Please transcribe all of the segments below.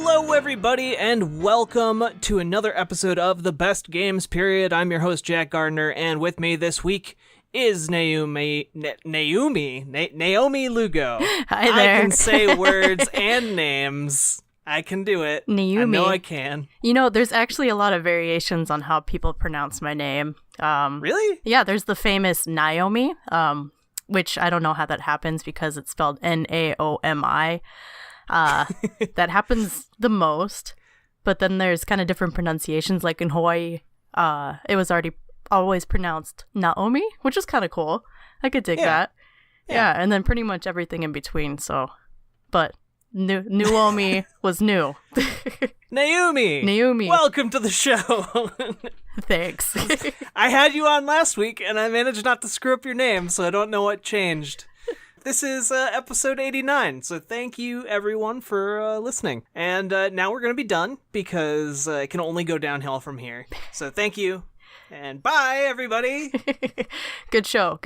Hello, everybody, and welcome to another episode of the Best Games Period. I'm your host, Jack Gardner, and with me this week is Naomi Lugo. Hi there. I can say words and names. I can do it. Naomi. I know I can. You know, there's actually a lot of variations on how people pronounce my name. Really? Yeah, there's the famous Naomi, which I don't know how that happens because it's spelled Naomi. That happens the most, but then there's kind of different pronunciations. Like in Hawaii, it was always pronounced Naomi, which is kind of cool. I could dig that. Yeah, and then pretty much everything in between. So, but Naomi was new. Naomi, welcome to the show. Thanks. I had you on last week, and I managed not to screw up your name, so I don't know what changed. This is episode 89, so thank you, everyone, for listening. And now we're going to be done, because it can only go downhill from here. So thank you, and bye, everybody! Good show.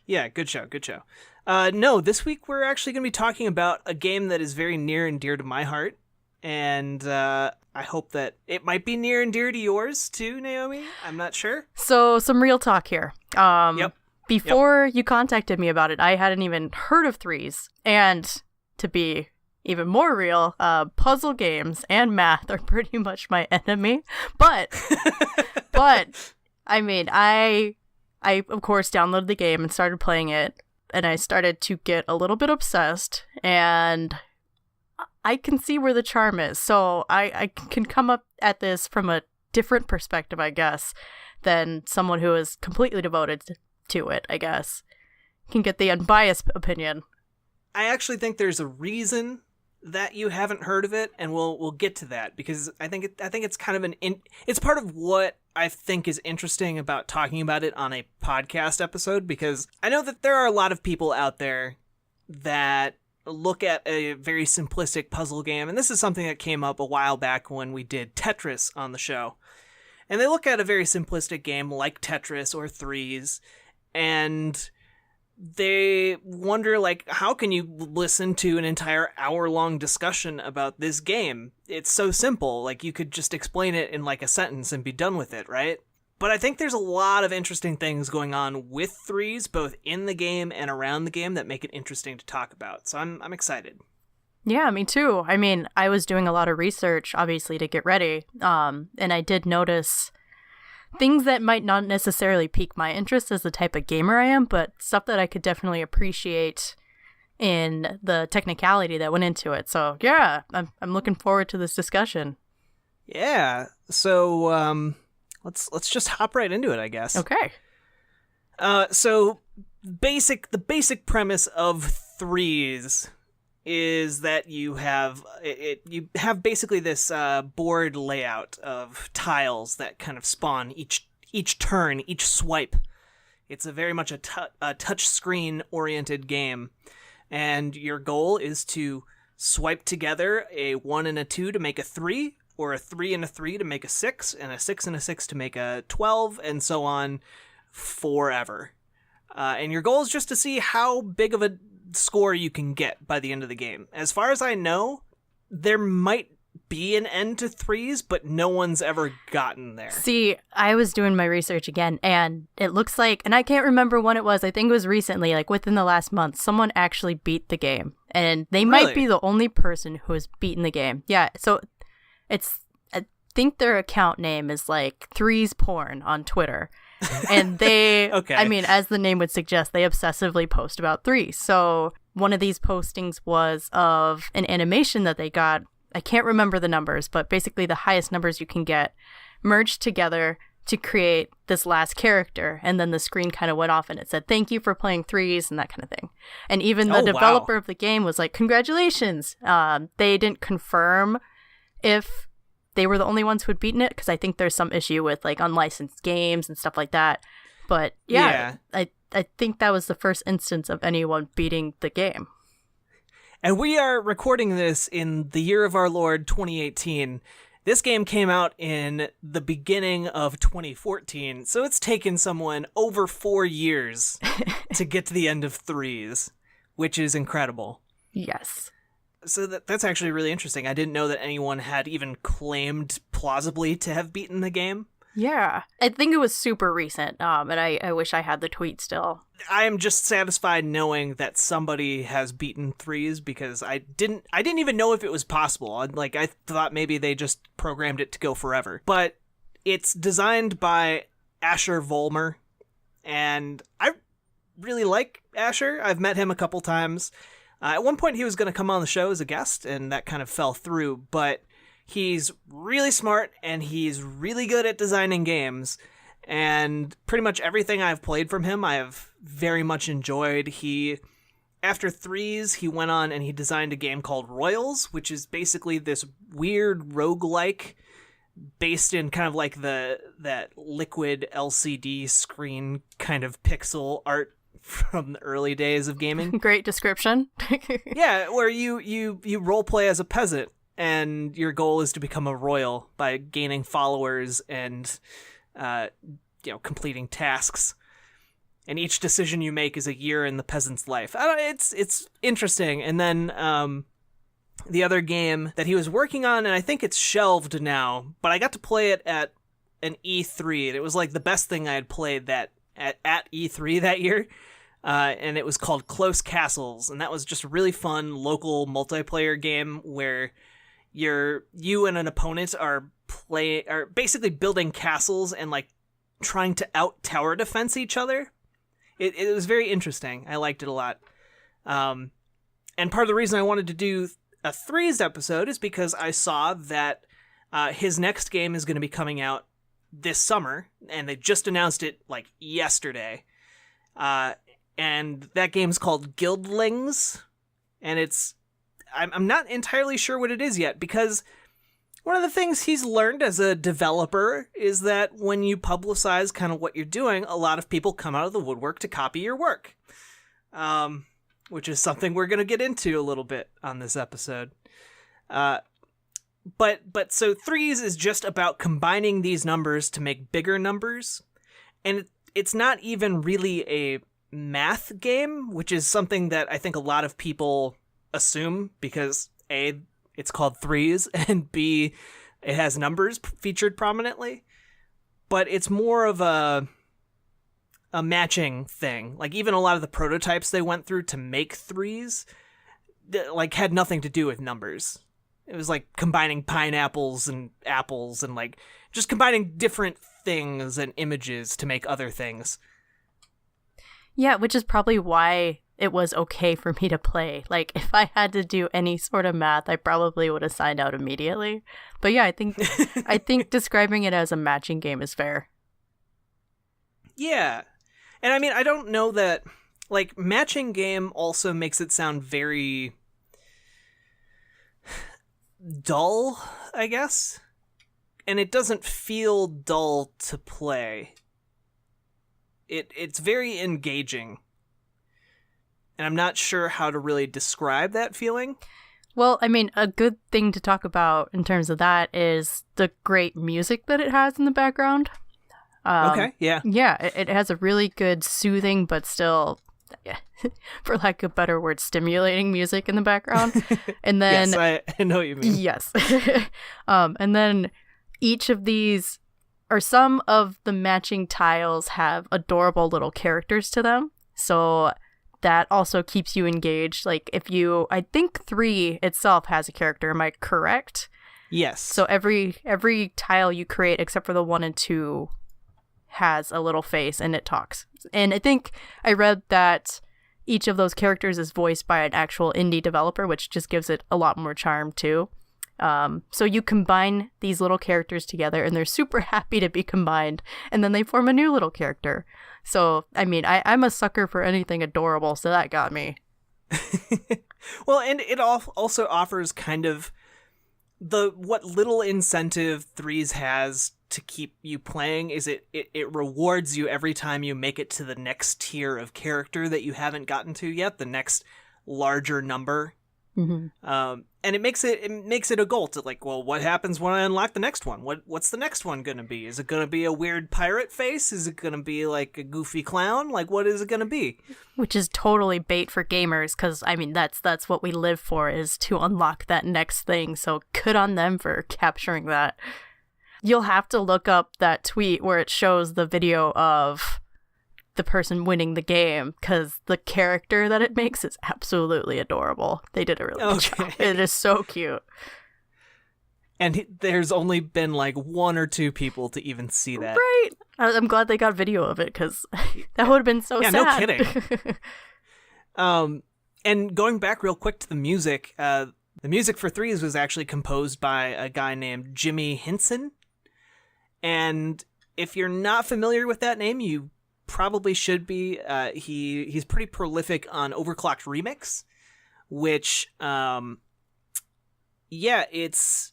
Yeah, good show. No, this week we're actually going to be talking about a game that is very near and dear to my heart, and I hope that it might be near and dear to yours, too, Naomi. I'm not sure. So, some real talk here. Yep. Before you contacted me about it, I hadn't even heard of threes. And to be even more real, puzzle games and math are pretty much my enemy. But I mean, I of course downloaded the game and started playing it, and I started to get a little bit obsessed, and I can see where the charm is. So I can come up at this from a different perspective, I guess, than someone who is completely devoted to it, I guess. Can get the unbiased opinion. I actually think there's a reason that you haven't heard of it, and we'll get to that, because I think it's kind of it's part of what I think is interesting about talking about it on a podcast episode, because I know that there are a lot of people out there that look at a very simplistic puzzle game, and this is something that came up a while back when we did Tetris on the show. And they look at a very simplistic game like Tetris or Threes, and they wonder, like, how can you listen to an entire hour-long discussion about this game? It's so simple. Like, you could just explain it in, like, a sentence and be done with it, right? But I think there's a lot of interesting things going on with Threes, both in the game and around the game, that make it interesting to talk about. So I'm excited. Yeah, me too. I mean, I was doing a lot of research, obviously, to get ready, and I did notice things that might not necessarily pique my interest as the type of gamer I am, but stuff that I could definitely appreciate in the technicality that went into it. So yeah, I'm looking forward to this discussion. Yeah. So let's just hop right into it, I guess. Okay. So the basic premise of Threes is that you have basically this board layout of tiles that kind of spawn each turn, each swipe. It's a very much a touch screen oriented game, and your goal is to swipe together a 1 and a 2 to make a 3, or a 3 and a 3 to make a 6, and a 6 and a 6 to make a 12, and so on forever. And your goal is just to see how big of a score you can get by the end of the game. As far as I know, there might be an end to Threes, but no one's ever gotten there. See, I was doing my research again, and it looks like, and I can't remember when it was, I think it was recently, like within the last month, someone actually beat the game. And they might be the only person who has beaten the game. Yeah, so I think their account name is like Threes Porn on Twitter. And they, okay. I mean, as the name would suggest, they obsessively post about Threes. So one of these postings was of an animation that they got. I can't remember the numbers, but basically the highest numbers you can get merged together to create this last character. And then the screen kind of went off and it said, "Thank you for playing Threes," and that kind of thing. And even the developer of the game was like, "Congratulations." They didn't confirm if they were the only ones who had beaten it, because I think there's some issue with like unlicensed games and stuff like that. But yeah. I think that was the first instance of anyone beating the game. And we are recording this in the year of our Lord 2018. This game came out in the beginning of 2014, so it's taken someone over 4 years to get to the end of Threes, which is incredible. Yes. So that's actually really interesting. I didn't know that anyone had even claimed plausibly to have beaten the game. Yeah. I think it was super recent, and I wish I had the tweet still. I am just satisfied knowing that somebody has beaten threes because I didn't even know if it was possible. I thought maybe they just programmed it to go forever. But it's designed by Asher Vollmer, and I really like Asher. I've met him a couple times. At one point, he was going to come on the show as a guest, and that kind of fell through. But he's really smart, and he's really good at designing games. And pretty much everything I've played from him, I have very much enjoyed. After threes, he went on and he designed a game called Royals, which is basically this weird roguelike based in kind of like that liquid LCD screen kind of pixel art from the early days of gaming. Great description. Yeah, where you role play as a peasant, and your goal is to become a royal by gaining followers and completing tasks. And each decision you make is a year in the peasant's life. It's interesting. And then the other game that he was working on, and I think it's shelved now, but I got to play it at an E3, and it was like the best thing I had played at E3 that year. And it was called Close Castles, and that was just a really fun local multiplayer game where you and an opponent are basically building castles and like trying to out tower defense each other. It was very interesting. I liked it a lot. And part of the reason I wanted to do a threes episode is because I saw that his next game is going to be coming out this summer, and they just announced it like yesterday. And that game's called Guildlings, and I'm not entirely sure what it is yet, because one of the things he's learned as a developer is that when you publicize kind of what you're doing, a lot of people come out of the woodwork to copy your work, which is something we're going to get into a little bit on this episode. But so threes is just about combining these numbers to make bigger numbers, and it's not even really a math game, which is something that I think a lot of people assume because A, it's called threes, and B, it has numbers featured prominently. But it's more of a matching thing. Like even a lot of the prototypes they went through to make threes like had nothing to do with numbers. It was like combining pineapples and apples and like just combining different things and images to make other things. Yeah, which is probably why it was okay for me to play. Like, if I had to do any sort of math, I probably would have signed out immediately. But yeah, I think describing it as a matching game is fair. Yeah. And I mean, I don't know that, like, matching game also makes it sound very dull, I guess. And it doesn't feel dull to play. It's very engaging. And I'm not sure how to really describe that feeling. Well, I mean, a good thing to talk about in terms of that is the great music that it has in the background. Okay, yeah. Yeah, it has a really good soothing, but still, for lack of a better word, stimulating music in the background. And then, yes, I know what you mean. Yes. And then each of these, or some of the matching tiles have adorable little characters to them. So that also keeps you engaged. Like I think 3 itself has a character, am I correct? Yes. So every tile you create except for the 1 and 2 has a little face and it talks. And I think I read that each of those characters is voiced by an actual indie developer, which just gives it a lot more charm too. So you combine these little characters together and they're super happy to be combined, and then they form a new little character. So, I mean, I'm a sucker for anything adorable, so that got me. Well, and it also offers kind of what little incentive threes has to keep you playing is it rewards you every time you make it to the next tier of character that you haven't gotten to yet, the next larger number And it makes it a goal to like, well, what happens when I unlock the next one? What's the next one gonna be? Is it gonna be a weird pirate face? Is it gonna be like a goofy clown? Like, what is it gonna be? Which is totally bait for gamers, because I mean that's what we live for, is to unlock that next thing. So good on them for capturing that. You'll have to look up that tweet where it shows the video of the person winning the game, because the character that it makes is absolutely adorable. They did a really good job. It is so cute. And there's only been like one or two people to even see that. Right. I'm glad they got video of it, because that would have been so sad. No kidding. And going back real quick to the music for Threes was actually composed by a guy named Jimmy Henson. And if you're not familiar with that name, you probably should be. He's pretty prolific on Overclocked Remix, which, it's...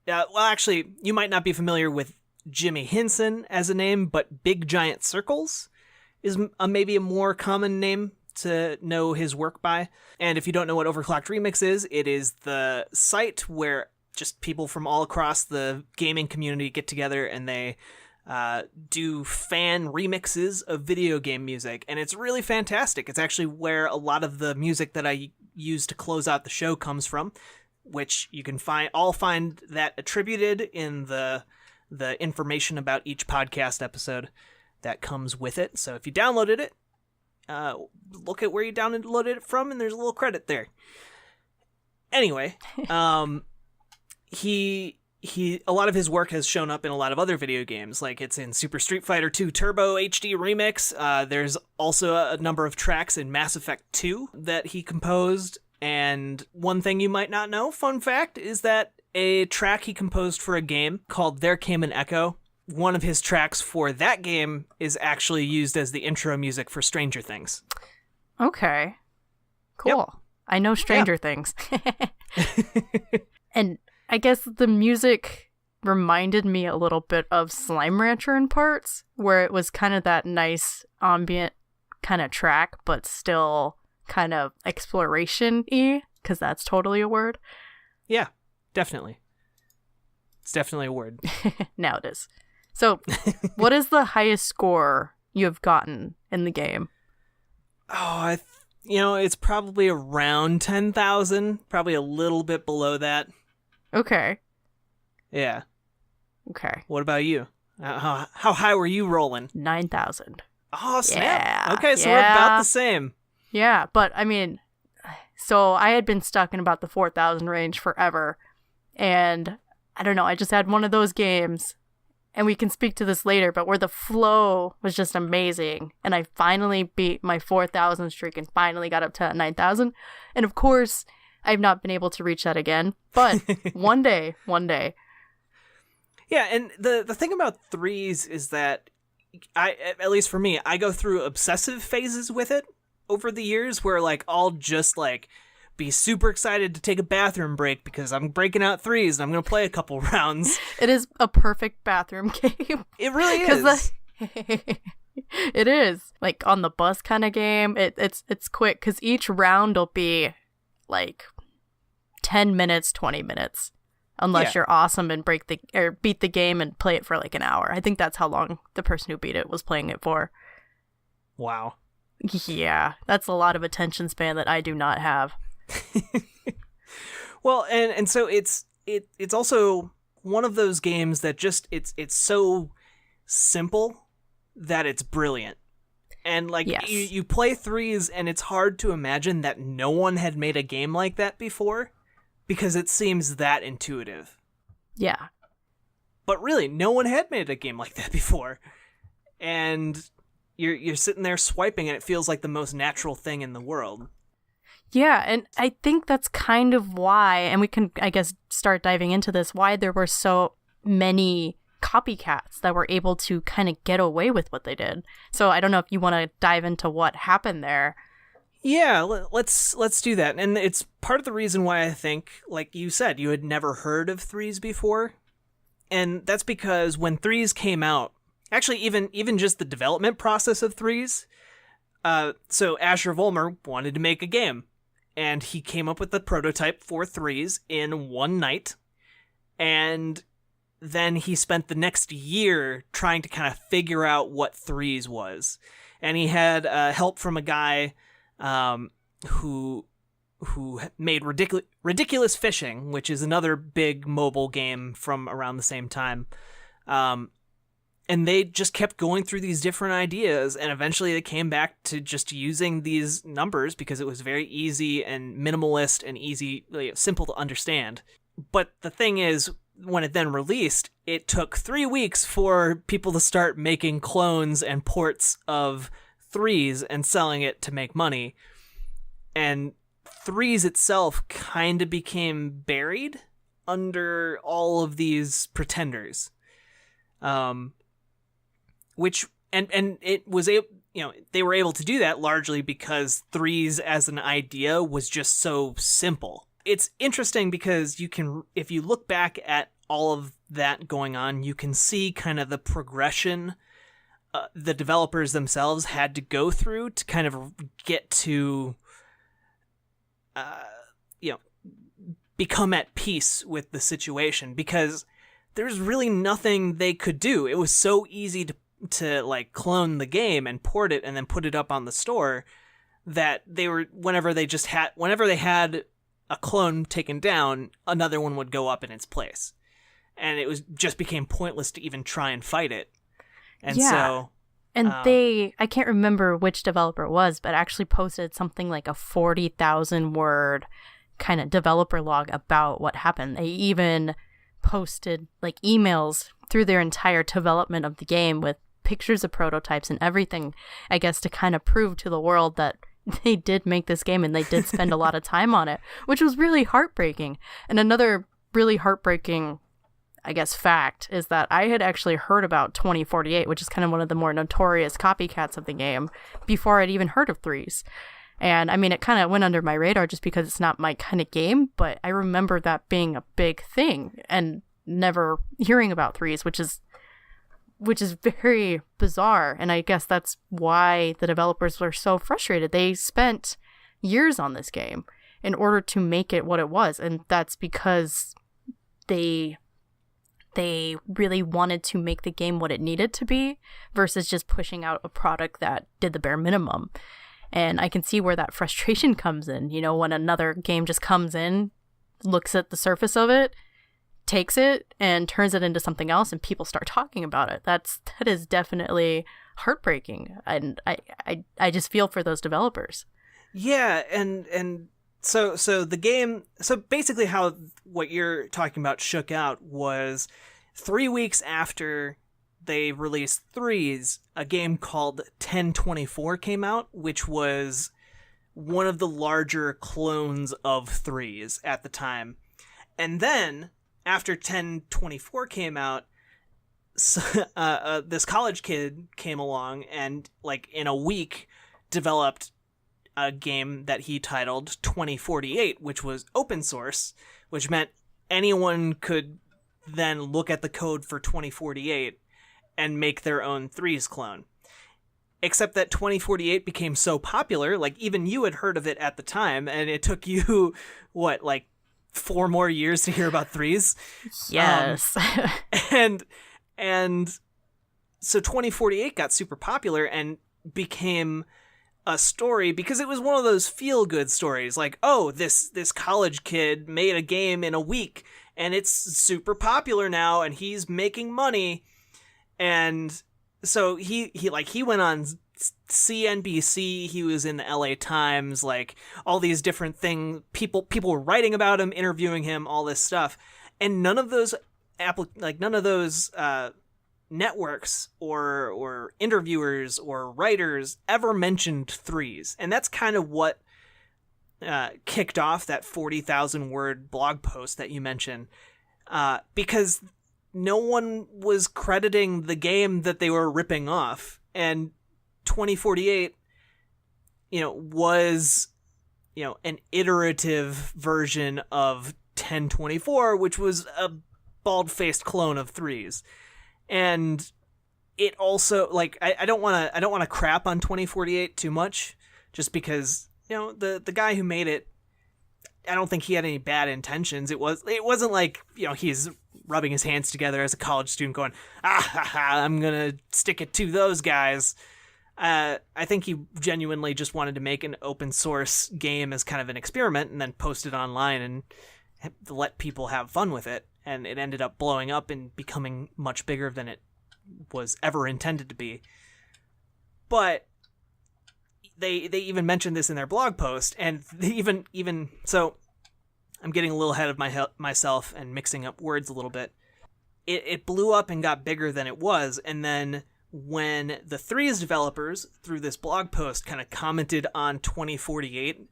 well, actually, you might not be familiar with Jimmy Henson as a name, but Big Giant Circles is maybe a more common name to know his work by. And if you don't know what Overclocked Remix is, it is the site where just people from all across the gaming community get together and they do fan remixes of video game music, and it's really fantastic. It's actually where a lot of the music that I use to close out the show comes from, which you can find that attributed in the information about each podcast episode that comes with it. So if you downloaded it, look at where you downloaded it from, and there's a little credit there. Anyway, a lot of his work has shown up in a lot of other video games, like it's in Super Street Fighter 2 Turbo HD Remix. There's also a number of tracks in Mass Effect 2 that he composed. And one thing you might not know, fun fact, is that a track he composed for a game called There Came an Echo, one of his tracks for that game is actually used as the intro music for Stranger Things. Okay. Cool. Yep. I know Stranger Things. And I guess the music reminded me a little bit of Slime Rancher in parts, where it was kind of that nice ambient kind of track, but still kind of exploration-y, because that's totally a word. Yeah, definitely. It's definitely a word. Now it is. So, what is the highest score you have gotten in the game? Oh, it's probably around 10,000, probably a little bit below that. Okay. Yeah. Okay. What about you? How high were you rolling? 9,000. Oh, snap. Yeah. Okay, so we're about the same. Yeah, but I mean, so I had been stuck in about the 4,000 range forever, and I don't know, I just had one of those games, and we can speak to this later, but where the flow was just amazing, and I finally beat my 4,000 streak and finally got up to 9,000, and of course, I've not been able to reach that again, but one day. Yeah, and the thing about Threes is that, at least for me, I go through obsessive phases with it over the years where, like, I'll just, like, be super excited to take a bathroom break because I'm breaking out Threes and I'm going to play a couple rounds. It is a perfect bathroom game. It really is. It is. Like, on the bus kind of game, it's quick because each round will be, like, 10 minutes, 20 minutes. Unless you're awesome and beat the game and play it for, like, an hour. I think that's how long the person who beat it was playing it for. Wow. Yeah, that's a lot of attention span that I do not have. Well, and so it's also one of those games that just it's so simple that it's brilliant. And like you play Threes and it's hard to imagine that no one had made a game like that before because it seems that intuitive. Yeah. But really, no one had made a game like that before. And you're sitting there swiping and it feels like the most natural thing in the world. Yeah, and I think that's kind of why, and we can, I guess, start diving into this, why there were so many copycats that were able to kind of get away with what they did. So I don't know if you want to dive into what happened there. Yeah, let's do that. And it's part of the reason why I think, like you said, you had never heard of Threes before. And that's because when Threes came out, actually even just the development process of Threes, so Asher Vollmer wanted to make a game. and he came up with the prototype for threes in one night, and then he spent the next year trying to kind of figure out what threes was. And he had help from a guy who made ridiculous fishing, which is another big mobile game from around the same time. And they just kept going through these different ideas, and eventually they came back to just using these numbers because it was very easy and minimalist and easy, simple to understand. But the thing is, when it then released, it took 3 weeks for people to start making clones and ports of threes and selling it to make money. And threes itself kind of became buried under all of these pretenders. Which it was they were able to do that largely because threes as an idea was just so simple. It's interesting because if you look back at all of that going on, you can see kind of the progression the developers themselves had to go through to kind of get to, become at peace with the situation, because there's really nothing they could do. It was so easy to like clone the game and port it and then put it up on the store that whenever they had a clone taken down, another one would go up in its place. And it just became pointless to even try and fight it. And I can't remember which developer it was, but actually posted something like a 40,000 word kind of developer log about what happened. They even posted like emails through their entire development of the game with pictures of prototypes and everything, I guess, to kind of prove to the world that they did make this game and they did spend a lot of time on it, which was really heartbreaking. And another really heartbreaking, I guess, fact is that I had actually heard about 2048, which is kind of one of the more notorious copycats of the game, before I'd even heard of threes. And I mean, it kind of went under my radar just because it's not my kind of game, but I remember that being a big thing and never hearing about threes, which is very bizarre. And I guess that's why the developers were so frustrated. They spent years on this game in order to make it what it was. And that's because they really wanted to make the game what it needed to be versus just pushing out a product that did the bare minimum. And I can see where that frustration comes in, when another game just comes in, looks at the surface of it, takes it and turns it into something else, and people start talking about it. That is definitely heartbreaking. And I just feel for those developers. Yeah, and so the game, so basically how what you're talking about shook out was 3 weeks after they released threes, a game called 1024 came out, which was one of the larger clones of threes at the time. And then after 1024 came out, this college kid came along and like in a week developed a game that he titled 2048, which was open source, which meant anyone could then look at the code for 2048 and make their own threes clone. Except that 2048 became so popular, like even you had heard of it at the time, and it took you, 4 more years to hear about threes? Yes. And so 2048 got super popular and became a story because it was one of those feel-good stories, like, oh, this college kid made a game in a week and it's super popular now and he's making money. And so he went on CNBC, he was in the LA Times, like all these different things, people were writing about him, interviewing him, all this stuff. And none of those networks or interviewers or writers ever mentioned threes. And that's kind of what kicked off that 40,000 word blog post that you mentioned, because no one was crediting the game that they were ripping off. And 2048, was, an iterative version of 1024, which was a bald-faced clone of threes. And it also, I don't want to crap on 2048 too much, just because, the guy who made it I don't think he had any bad intentions. It wasn't like, he's rubbing his hands together as a college student going, I'm going to stick it to those guys. I think he genuinely just wanted to make an open source game as kind of an experiment and then post it online and let people have fun with it. And it ended up blowing up and becoming much bigger than it was ever intended to be. But they even mentioned this in their blog post, and they even so I'm getting a little ahead of myself and mixing up words a little bit. It blew up and got bigger than it was, and then when the Threes developers, through this blog post, kind of commented on 2048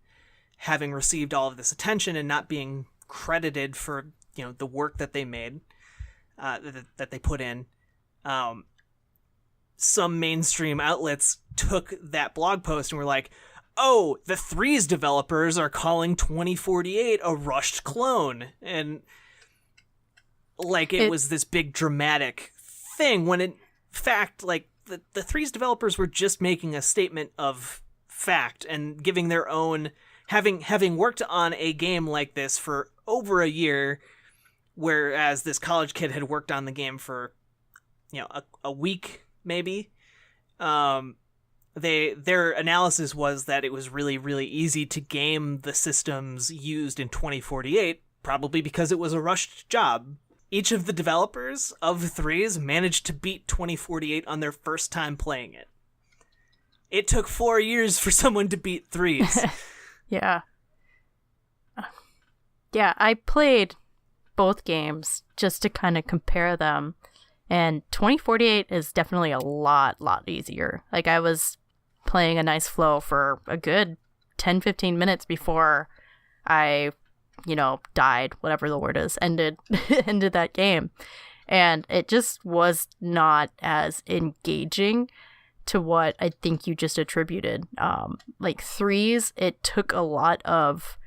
having received all of this attention and not being credited for the work that they made, that they put in, some mainstream outlets took that blog post and were like, oh, the Threes developers are calling 2048 a rushed clone. And like it was this big dramatic thing when in fact, like the Threes developers were just making a statement of fact and giving their own, having worked on a game like this for over a year, whereas this college kid had worked on the game for, a week, maybe. Their analysis was that it was really, really easy to game the systems used in 2048, probably because it was a rushed job. Each of the developers of Threes managed to beat 2048 on their first time playing it. It took 4 years for someone to beat Threes. Yeah. Yeah, I played both games just to kind of compare them. And 2048 is definitely a lot easier. Like, I was playing a nice flow for a good 10-15 minutes before I, died, whatever the word is, ended that game. And it just was not as engaging to what I think you just attributed. Like Threes, it took a lot of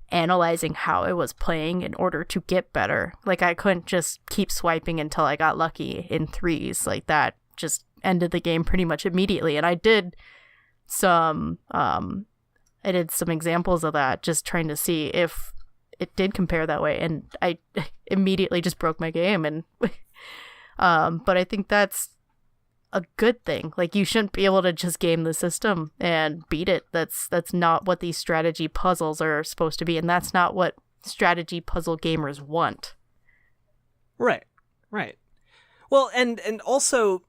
analyzing how it was playing in order to get better. Like, I couldn't just keep swiping until I got lucky in Threes. Like, that just ended the game pretty much immediately. And I did some examples of that, just trying to see if it did compare that way, and I immediately just broke my game. And but I think that's a good thing. Like, you shouldn't be able to just game the system and beat it. That's not what these strategy puzzles are supposed to be, and that's not what strategy puzzle gamers want. Right. Well, and also,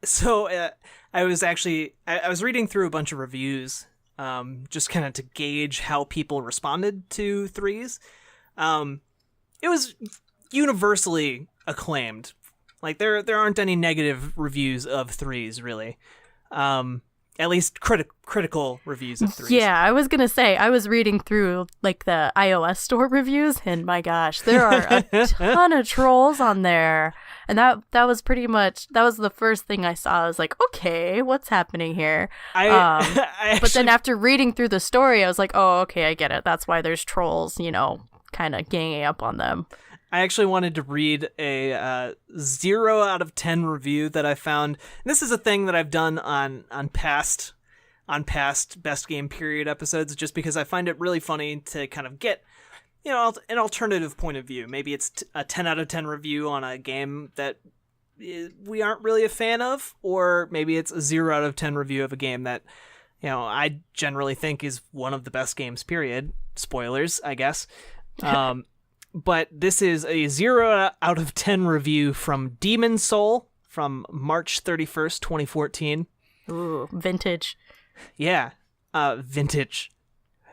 so I was reading through a bunch of reviews, just kind of to gauge how people responded to Threes. It was universally acclaimed. Like, there aren't any negative reviews of Threes, really. At least critical reviews of Threes. Yeah, I was gonna say, I was reading through like the iOS store reviews, and my gosh, there are a ton of trolls on there. And that was pretty much, that was the first thing I saw. I was like, okay, what's happening here? But then after reading through the story, I was like, oh, okay, I get it. That's why there's trolls, kind of ganging up on them. I actually wanted to read a 0 out of 10 review that I found. And this is a thing that I've done on past Best Game Period episodes, just because I find it really funny to kind of get, an alternative point of view. Maybe it's a 10 out of 10 review on a game that we aren't really a fan of, or maybe it's a 0 out of 10 review of a game that, I generally think is one of the best games, period. Spoilers, I guess. But this is a 0 out of 10 review from Demon Soul from March 31st, 2014. Ooh, vintage. Yeah, vintage.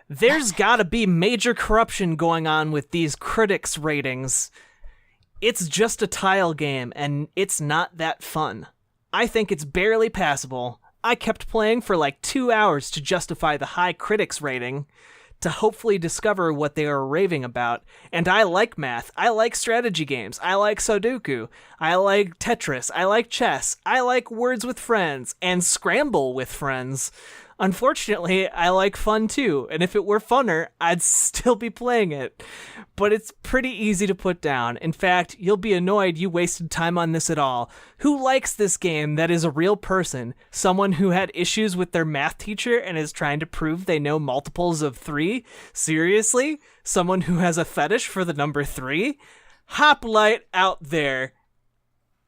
There's gotta be major corruption going on with these critics' ratings. It's just a tile game, and it's not that fun. I think it's barely passable. I kept playing for like 2 hours to justify the high critics rating, to hopefully discover what they are raving about. And I like math. I like strategy games. I like Sudoku. I like Tetris. I like chess. I like Words with Friends and Scramble with Friends. Unfortunately, I like fun too, and if it were funner, I'd still be playing it. But it's pretty easy to put down. In fact, you'll be annoyed you wasted time on this at all. Who likes this game that is a real person? Someone who had issues with their math teacher and is trying to prove they know multiples of 3? Seriously? Someone who has a fetish for the number 3? Hoplite out there.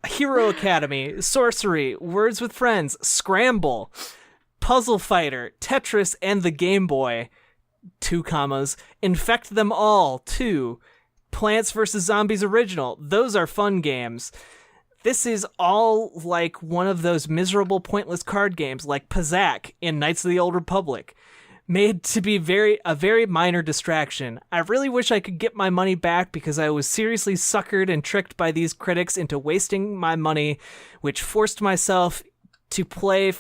Hero Academy, Sorcery, Words with Friends, Scramble, Puzzle Fighter, Tetris, and the Game Boy, 2 commas, Infect Them All, 2, Plants vs. Zombies Original, those are fun games. This is all like one of those miserable, pointless card games like Pazaak in Knights of the Old Republic, made to be a very minor distraction. I really wish I could get my money back because I was seriously suckered and tricked by these critics into wasting my money, which I forced myself to play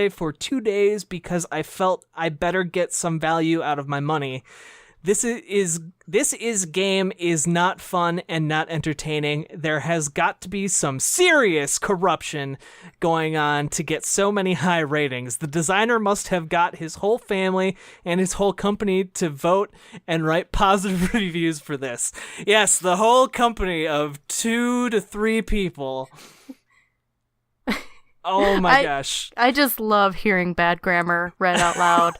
for 2 days because I felt I better get some value out of my money. This game is not fun and not entertaining. There has got to be some serious corruption going on to get so many high ratings. The designer must have got his whole family and his whole company to vote and write positive reviews for this. Yes, the whole company of 2 to 3 people. Oh my gosh. I just love hearing bad grammar read out loud.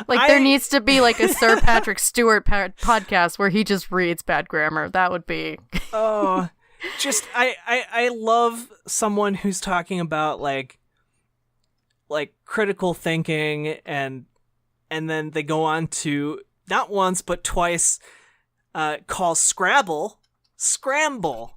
There needs to be like a Sir Patrick Stewart podcast where he just reads bad grammar. That would be... Oh, just, I love someone who's talking about like critical thinking and then they go on to, not once, but twice, call Scrabble, Scramble.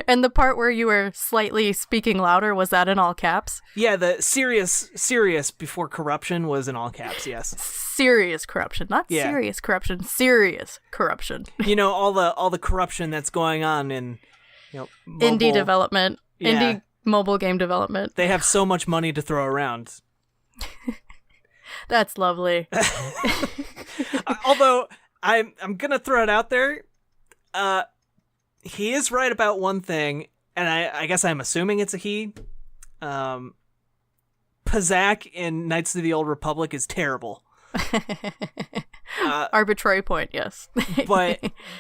And the part where you were slightly speaking louder, was that in all caps? Yeah, the serious before corruption was in all caps, yes. Serious corruption, not serious corruption, serious corruption. You know, all the corruption that's going on in, mobile, indie development, indie mobile game development. They have so much money to throw around. That's lovely. Although I'm gonna throw it out there, he is right about one thing, and I guess I'm assuming it's a he. Pazaak in Knights of the Old Republic is terrible. Arbitrary point, yes.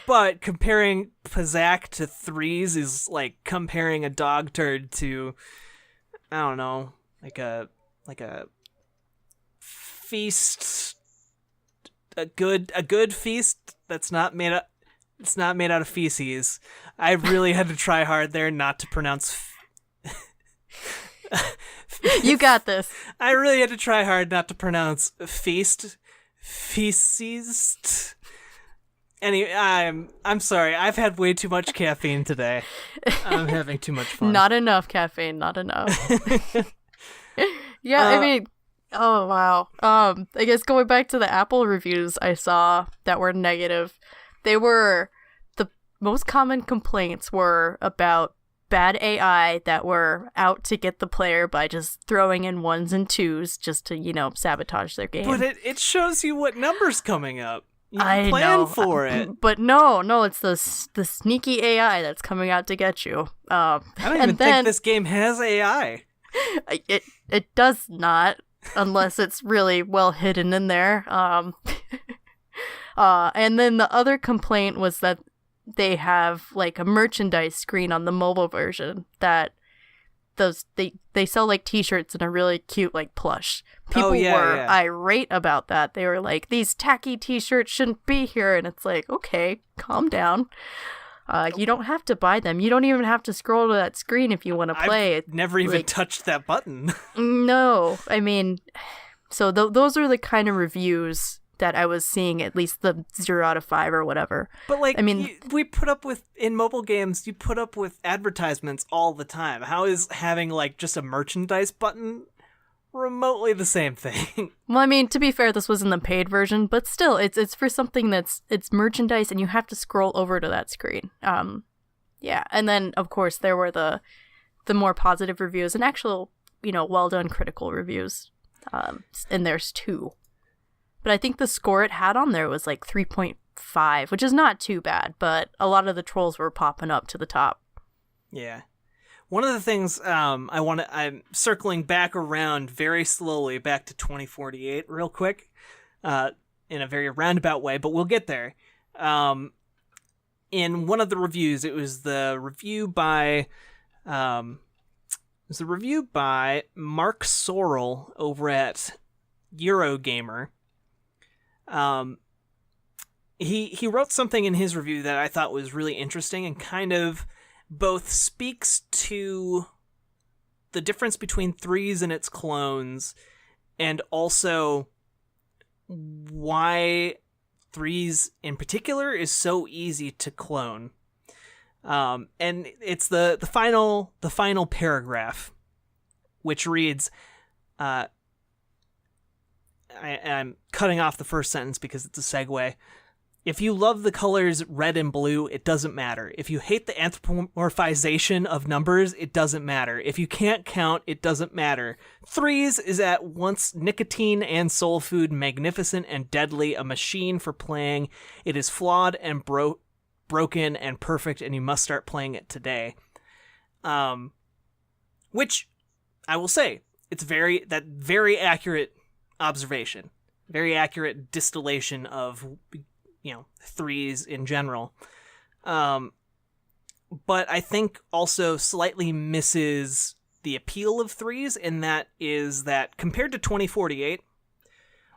but comparing Pazaak to Threes is like comparing a dog turd to, I don't know, like a feast, a good feast that's not made up. It's not made out of feces. I really had to try hard there not to pronounce... You got this. I really had to try hard not to pronounce feast. Feces. Anyway, I'm sorry. I've had way too much caffeine today. I'm having too much fun. Not enough caffeine. Not enough. Yeah, I mean... Oh, wow. I guess going back to the Apple reviews I saw that were negative... the most common complaints were about bad AI that were out to get the player by just throwing in 1s and 2s just to, sabotage their game. But it shows you what number's coming up. You I plan know. for it. But no, it's the sneaky AI that's coming out to get you. I don't even think this game has AI. It does not, unless it's really well hidden in there. And then the other complaint was that they have like a merchandise screen on the mobile version that they sell like t-shirts and a really cute like plush. People were irate about that. They were like, these tacky t-shirts shouldn't be here. And it's like, okay, calm down. You don't have to buy them. You don't even have to scroll to that screen if you want to play. I've never even touched that button. No, I mean, so those are the kind of reviews that I was seeing, at least the 0 out of 5 or whatever. But like, I mean, we put up with, in mobile games, you put up with advertisements all the time. How is having like just a merchandise button remotely the same thing? Well, I mean, to be fair, this was in the paid version, but still, it's for something it's merchandise and you have to scroll over to that screen. Yeah, and then of course there were the more positive reviews and actual, well done critical reviews. And there's 2. But I think the score it had on there was like 3.5, which is not too bad, but a lot of the trolls were popping up to the top. Yeah. One of the things I'm circling back around very slowly back to 2048 real quick, in a very roundabout way, but we'll get there. In one of the reviews, it was the review by Mark Sorrell over at Eurogamer. He wrote something in his review that I thought was really interesting and kind of both speaks to the difference between Threes and its clones, and also why Threes in particular is so easy to clone. And it's the final paragraph, which reads, I'm cutting off the first sentence because it's a segue. If you love the colors red and blue, it doesn't matter. If you hate the anthropomorphization of numbers, it doesn't matter. If you can't count, it doesn't matter. Threes is at once nicotine and soul food, magnificent and deadly, a machine for playing. It is flawed and broken and perfect, and you must start playing it today. Which, I will say, it's very accurate observation. Very accurate distillation of, Threes in general. But I think also slightly misses the appeal of Threes, and that is that compared to 2048,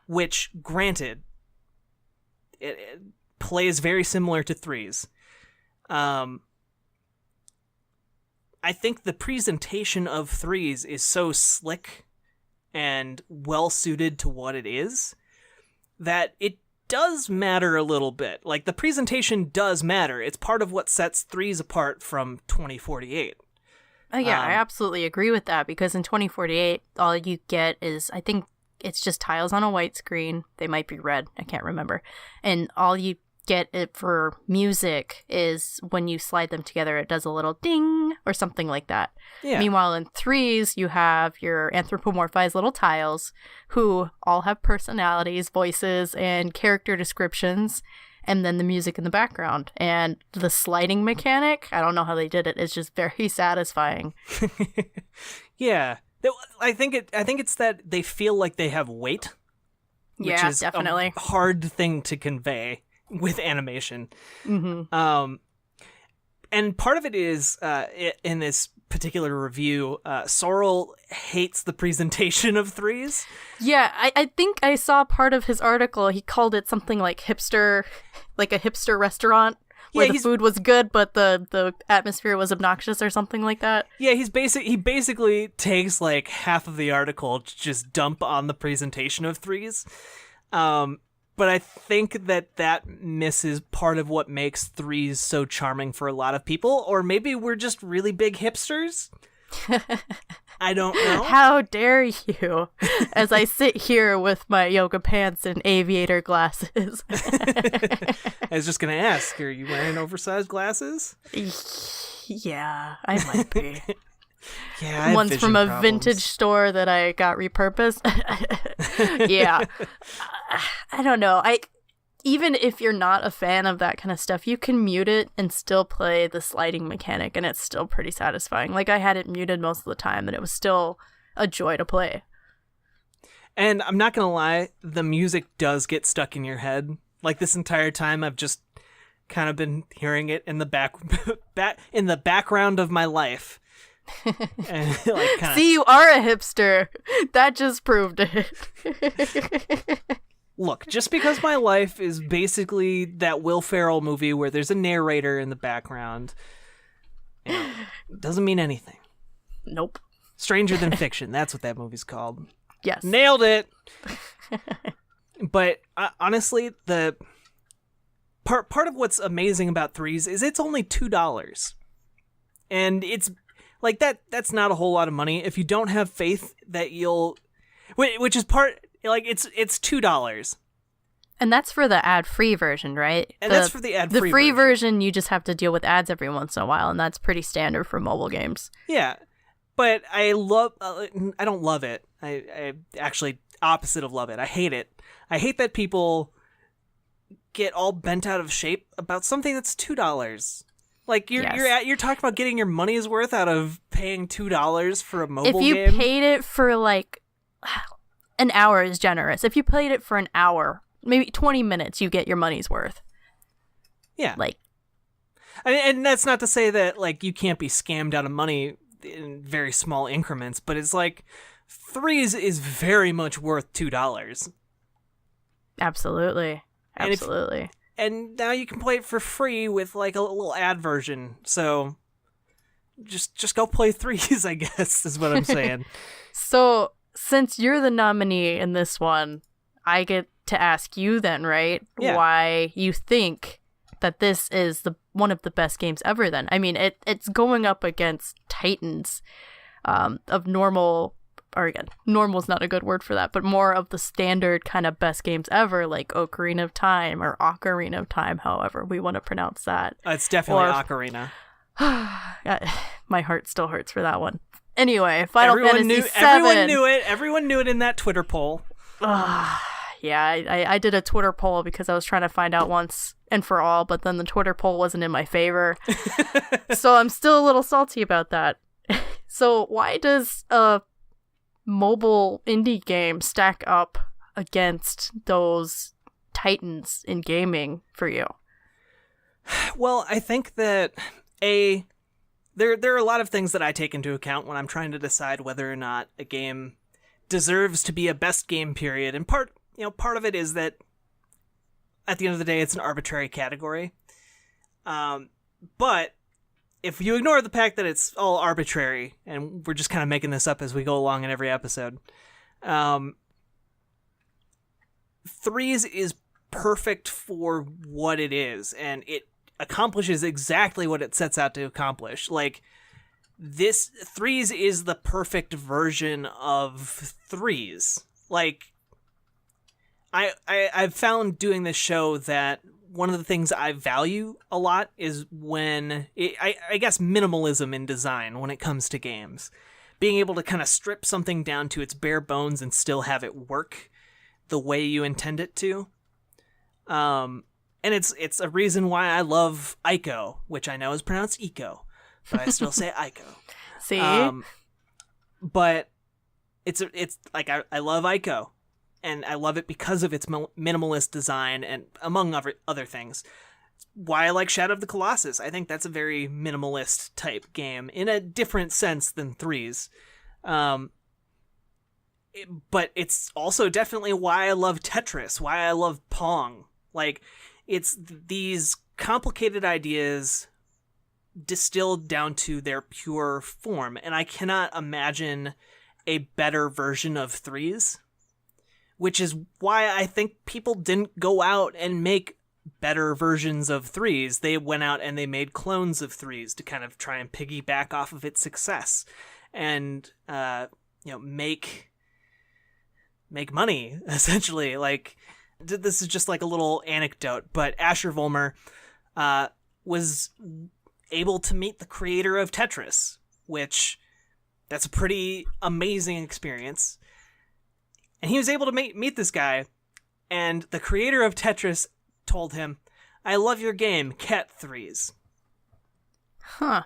which, granted, it plays very similar to Threes, I think the presentation of Threes is so slick and well-suited to what it is that it does matter a little bit. Like, the presentation does matter. It's part of what sets Threes apart from 2048. Oh, yeah, I absolutely agree with that, because in 2048, all you get is, I think it's just tiles on a white screen. They might be red. I can't remember. And all you get it for music is when you slide them together, it does a little ding or something like that. Yeah. Meanwhile, in Threes, you have your anthropomorphized little tiles who all have personalities, voices, and character descriptions, and then the music in the background. And the sliding mechanic, I don't know how they did it, it's just very satisfying. Yeah. I think it's that they feel like they have weight. Which is definitely a hard thing to convey with animation. Mm-hmm. And part of it is, in this particular review, Sorrell hates the presentation of Threes. Yeah, I think I saw part of his article. He called it something like hipster, like a hipster restaurant where the food was good, but the atmosphere was obnoxious or something like that. Yeah, he basically takes like half of the article to just dump on the presentation of Threes. But I think that misses part of what makes Threes so charming for a lot of people. Or maybe we're just really big hipsters. I don't know. How dare you, as I sit here with my yoga pants and aviator glasses. I was just going to ask, are you wearing oversized glasses? Yeah, I might be. Yeah, I have one's vision from a problems. Vintage store that I got repurposed. Yeah. I don't know. Even if you're not a fan of that kind of stuff, you can mute it and still play the sliding mechanic, and it's still pretty satisfying. Like, I had it muted most of the time, and it was still a joy to play. And I'm not going to lie, the music does get stuck in your head. Like, this entire time, I've just kind of been hearing it in the in the background of my life. And, like, kinda... See, you are a hipster. That just proved it. Look, just because my life is basically that Will Ferrell movie where there's a narrator in the background, doesn't mean anything. Nope. Stranger Than Fiction, that's what that movie's called. Yes. Nailed it! But honestly, the part of what's amazing about Threes is it's only $2. And it's like that's not a whole lot of money if you don't have faith that you'll, which is part, like, it's $2. And that's for the ad-free version, right? And that's for the ad-free version. The free version, you just have to deal with ads every once in a while, and that's pretty standard for mobile games. Yeah. But I don't love it. I actually, opposite of love it. I hate it. I hate that people get all bent out of shape about something that's $2. Like Yes. you're talking about getting your money's worth out of paying $2 for a mobile If you game. paid it for like an hour is generous. If you played it for an hour, maybe 20 minutes, you get your money's worth. Yeah. Like, And that's not to say that like you can't be scammed out of money in very small increments, but it's like Threes is very much worth $2. absolutely. Absolutely. And now you can play it for free with like a little ad version. So just go play Threes, I guess, is what I'm saying. So, since you're the nominee in this one, I get to ask you then, right? Yeah. Why you think that this is one of the best games ever then? I mean, it's going up against titans of normal, or again, normal's not a good word for that, but more of the standard kind of best games ever, like Ocarina of Time or Ocarina of Time, however we want to pronounce that. It's definitely Ocarina. My heart still hurts for that one. Anyway, Final Fantasy VII. Everyone knew it in that Twitter poll. Yeah, I did a Twitter poll because I was trying to find out once and for all, but then the Twitter poll wasn't in my favor. So I'm still a little salty about that. So why does a mobile indie game stack up against those titans in gaming for you? Well, I think that there are a lot of things that I take into account when I'm trying to decide whether or not a game deserves to be a best game period. And part of it is that at the end of the day, it's an arbitrary category. But if you ignore the fact that it's all arbitrary, and we're just kind of making this up as we go along in every episode, Threes is perfect for what it is, and it accomplishes exactly what it sets out to accomplish. Like, this Threes is the perfect version of Threes. Like, I've found doing this show that one of the things I value a lot is I guess minimalism in design when it comes to games. Being able to kind of strip something down to its bare bones and still have it work the way you intend it to. And it's a reason why I love Ico, which I know is pronounced Eco, but I still say Ico. See? But it's like I love Ico, and I love it because of its minimalist design and among other things. Why I like Shadow of the Colossus. I think that's a very minimalist type game in a different sense than Threes. But it's also definitely why I love Tetris, why I love Pong. Like, it's these complicated ideas distilled down to their pure form, and I cannot imagine a better version of Threes, which is why I think people didn't go out and make better versions of Threes. They went out and they made clones of Threes to kind of try and piggyback off of its success and make money, essentially. Like, this is just like a little anecdote, but Asher Vollmer was able to meet the creator of Tetris, which that's a pretty amazing experience. And he was able to meet this guy, and the creator of Tetris told him, "I love your game, Cat Threes." Huh.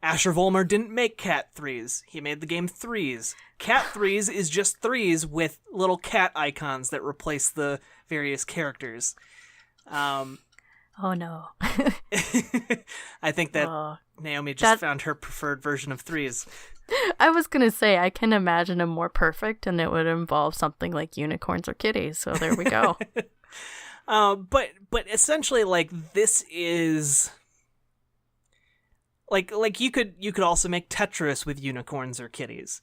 Asher Vollmer didn't make Cat Threes. He made the game Threes. Cat Threes is just threes with little cat icons that replace the various characters. Oh no. I think that Naomi just found her preferred version of Threes. I was gonna say, I can imagine a more perfect, and it would involve something like unicorns or kitties, so there we go. But essentially, like, this is like you could also make Tetris with unicorns or kitties.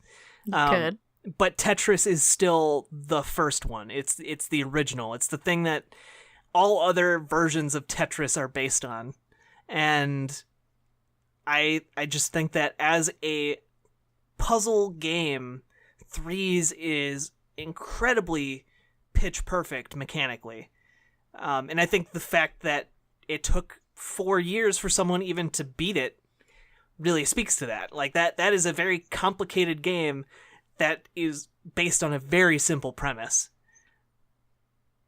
Good. But Tetris is still the first one. It's the original. It's the thing that all other versions of Tetris are based on. And I just think that as a puzzle game, Threes is incredibly pitch perfect mechanically. And I think the fact that it took 4 years for someone even to beat it really speaks to that. Like, that is a very complicated game that is based on a very simple premise.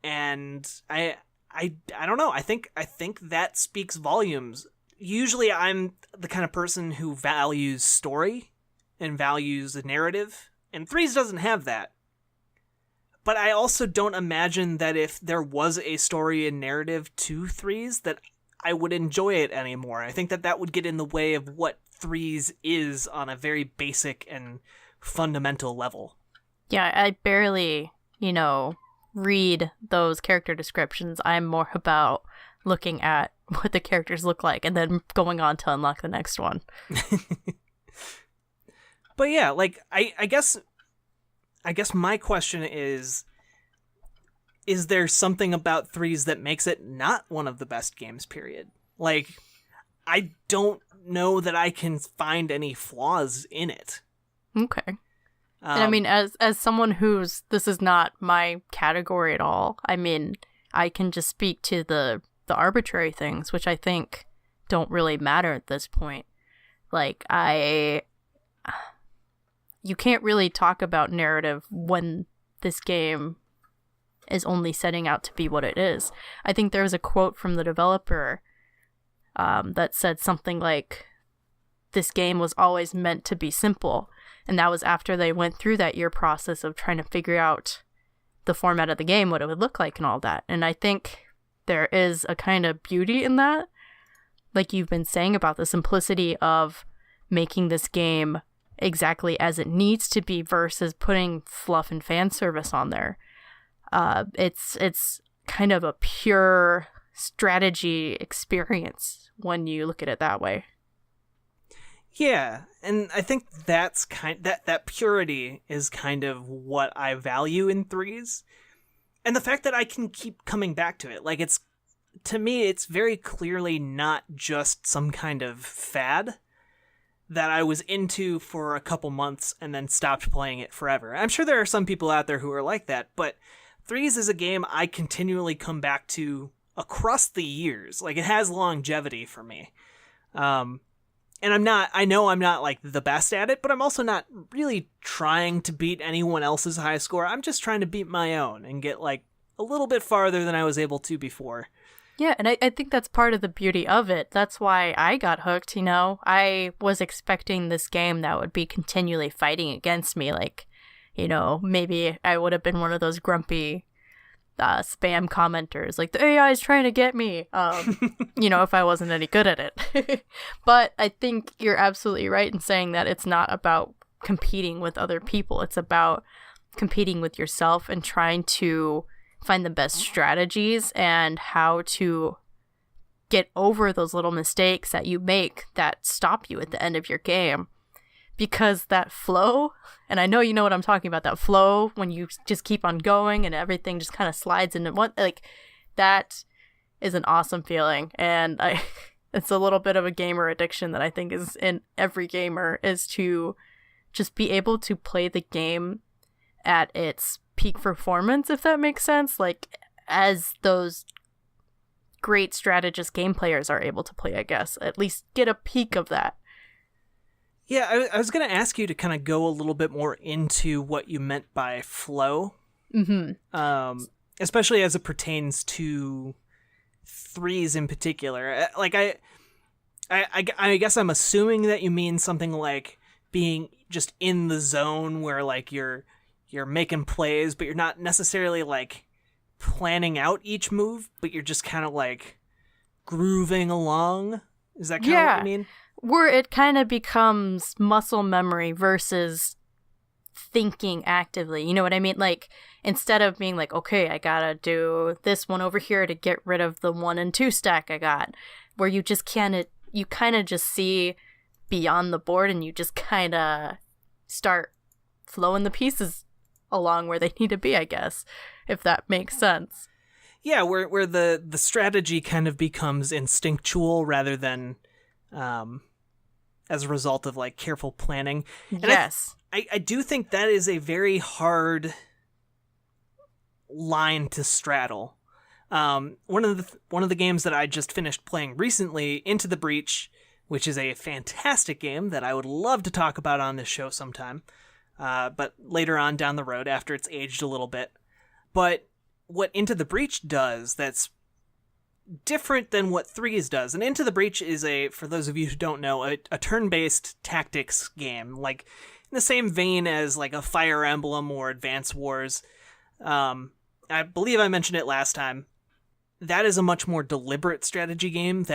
And I I don't know. I think that speaks volumes. Usually I'm the kind of person who values story and values the narrative, and Threes doesn't have that. But I also don't imagine that if there was a story and narrative to Threes that I would enjoy it anymore. I think that would get in the way of what Threes is on a very basic and fundamental level. Yeah, I barely, read those character descriptions. I'm more about looking at what the characters look like and then going on to unlock the next one. But yeah, like I guess my question is there something about Threes that makes it not one of the best games, period? Like, I don't know that I can find any flaws in it. Okay. And I mean, as someone this is not my category at all, I mean, I can just speak to the arbitrary things, which I think don't really matter at this point. Like, you can't really talk about narrative when this game is only setting out to be what it is. I think there was a quote from the developer that said something like, this game was always meant to be simple. And that was after they went through that year process of trying to figure out the format of the game, what it would look like and all that. And I think there is a kind of beauty in that, like you've been saying about the simplicity of making this game exactly as it needs to be versus putting fluff and fan service on there. It's kind of a pure strategy experience when you look at it that way. Yeah, and I think that's that purity is kind of what I value in Threes. And the fact that I can keep coming back to it. Like, to me, it's very clearly not just some kind of fad that I was into for a couple months and then stopped playing it forever. I'm sure there are some people out there who are like that, but Threes is a game I continually come back to across the years. Like, it has longevity for me. And I know I'm not like the best at it, but I'm also not really trying to beat anyone else's high score. I'm just trying to beat my own and get like a little bit farther than I was able to before. Yeah, and I think that's part of the beauty of it. That's why I got hooked, I was expecting this game that would be continually fighting against me. Like, maybe I would have been one of those grumpy spam commenters, like, the AI is trying to get me, if I wasn't any good at it. But I think you're absolutely right in saying that it's not about competing with other people. It's about competing with yourself and trying to find the best strategies and how to get over those little mistakes that you make that stop you at the end of your game. Because that flow, and I know you know what I'm talking about, that flow when you just keep on going and everything just kind of slides into one, like, that is an awesome feeling. And it's a little bit of a gamer addiction that I think is in every gamer, is to just be able to play the game at its peak performance, if that makes sense. Like, as those great strategist game players are able to play, I guess. At least get a peek of that. Yeah, I was going to ask you to kind of go a little bit more into what you meant by flow. Mm-hmm. Especially as it pertains to Threes in particular. Like, I guess I'm assuming that you mean something like being just in the zone where, like, you're making plays, but you're not necessarily, like, planning out each move, but you're just kind of, like, grooving along. Is that kind of what you mean? Where it kind of becomes muscle memory versus thinking actively. You know what I mean? Like, instead of being like, okay, I gotta do this one over here to get rid of the 1 and 2 stack I got, where you just kind of just see beyond the board and you just kind of start flowing the pieces along where they need to be, I guess, if that makes sense. Yeah, where the strategy kind of becomes instinctual rather than as a result of, like, careful planning. And yes. I do think that is a very hard line to straddle. One of the games that I just finished playing recently, Into the Breach, which is a fantastic game that I would love to talk about on this show sometime, but later on down the road after it's aged a little bit. But what Into the Breach does that's different than what Threes does. And Into the Breach is for those of you who don't know, a turn-based tactics game, like in the same vein as like a Fire Emblem or Advance Wars. I believe I mentioned it last time. That is a much more deliberate strategy game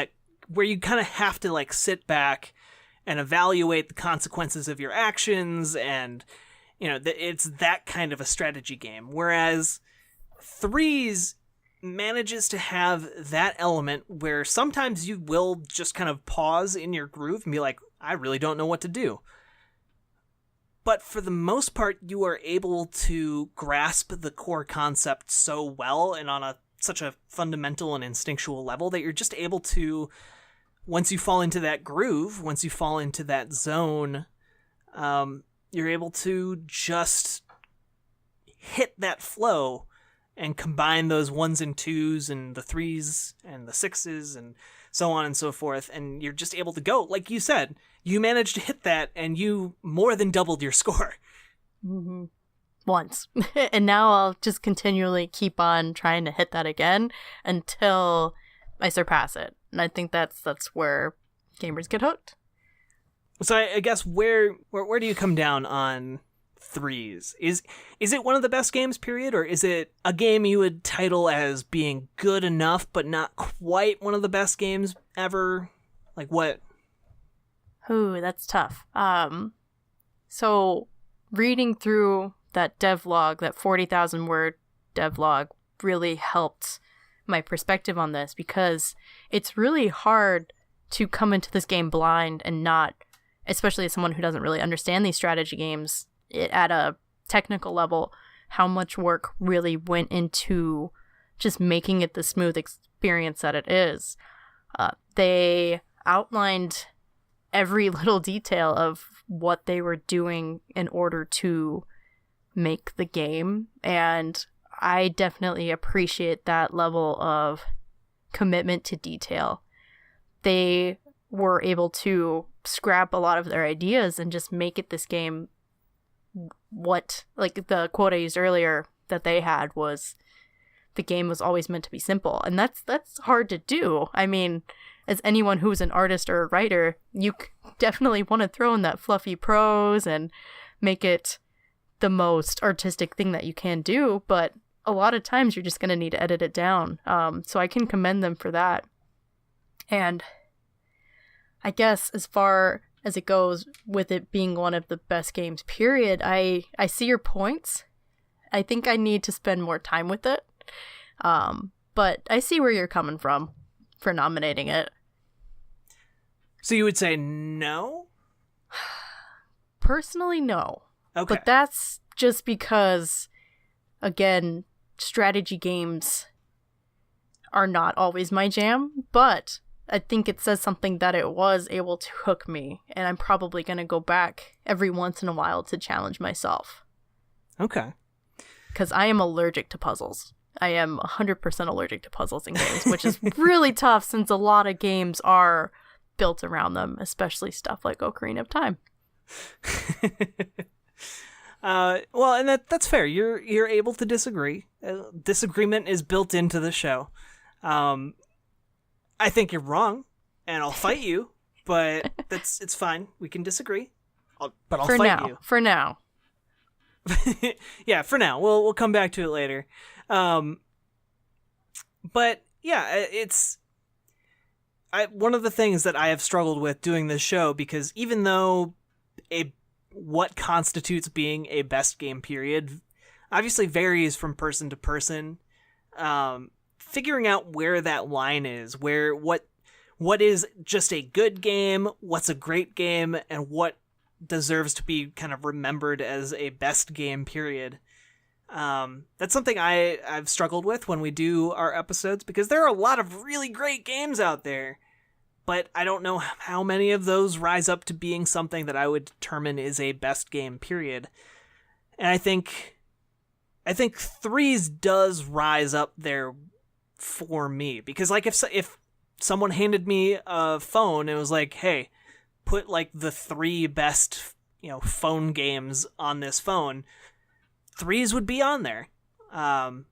where you kind of have to like sit back and evaluate the consequences of your actions, and it's that kind of a strategy game. Whereas Threes manages to have that element where sometimes you will just kind of pause in your groove and be like, I really don't know what to do. But for the most part, you are able to grasp the core concept so well and on such a fundamental and instinctual level that you're just able to, once you fall into that groove, once you fall into that zone, you're able to just hit that flow and combine those 1s and 2s and the 3s and the 6s and so on and so forth. And you're just able to go, like you said, you managed to hit that and you more than doubled your score. Mm-hmm. Once. And now I'll just continually keep on trying to hit that again until I surpass it. And I think that's where gamers get hooked. So I guess where do you come down on Threes? Is it one of the best games, period, or is it a game you would title as being good enough but not quite one of the best games ever? Like what? Ooh, that's tough. So reading through that devlog, that 40,000 word devlog, really helped my perspective on this, because it's really hard to come into this game blind and not, especially as someone who doesn't really understand these strategy games at a technical level, how much work really went into just making it the smooth experience that it is. They outlined every little detail of what they were doing in order to make the game, and I definitely appreciate that level of commitment to detail. They were able to scrap a lot of their ideas and just make it this game. What, like the quote I used earlier that they had was, the game was always meant to be simple, and that's hard to do. I mean, as anyone who's an artist or a writer, you definitely want to throw in that fluffy prose and make it the most artistic thing that you can do, but a lot of times you're just going to need to edit it down. So I can commend them for that. And I guess as far as it goes with it being one of the best games, period, I see your points. I think I need to spend more time with it. But I see where you're coming from for nominating it. So you would say no? Personally, no. Okay. But that's just because, again, strategy games are not always my jam, but I think it says something that it was able to hook me, and I'm probably going to go back every once in a while to challenge myself. Okay. Because I am allergic to puzzles. I am 100% allergic to puzzles in games, which is really tough since a lot of games are built around them, especially stuff like Ocarina of Time. Well, and that's fair. You're able to disagree. Disagreement is built into the show. I think you're wrong, and I'll fight you. But it's fine. We can disagree. I'll fight you for now. Yeah, for now. We'll come back to it later. But yeah, one of the things that I have struggled with doing this show, because even though what constitutes being a best game period obviously varies from person to person, figuring out where that line is, what is just a good game, what's a great game, and what deserves to be kind of remembered as a best game period. That's something I've struggled with when we do our episodes, because there are a lot of really great games out there, but I don't know how many of those rise up to being something that I would determine is a best game period. And I think Threes does rise up there for me, because like if someone handed me a phone and was like, hey, put like the 3 best, phone games on this phone, Threes would be on there. And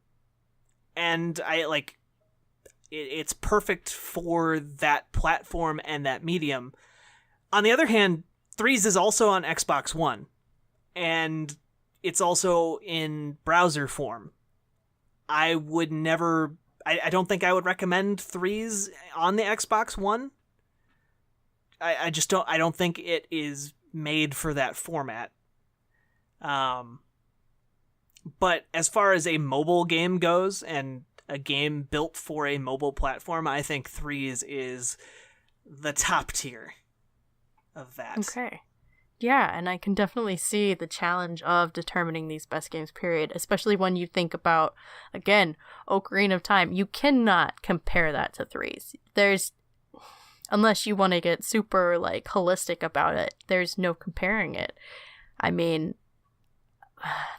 it's perfect for that platform and that medium. On the other hand, Threes is also on Xbox One, and it's also in browser form. I would never... I don't think I would recommend Threes on the Xbox One. I just don't... I don't think it is made for that format. But as far as a mobile game goes, and a game built for a mobile platform, I think Threes is the top tier of that. Okay. Yeah, and I can definitely see the challenge of determining these best games, period, especially when you think about, again, Ocarina of Time. You cannot compare that to Threes. Unless you want to get super, like, holistic about it, there's no comparing it. I mean,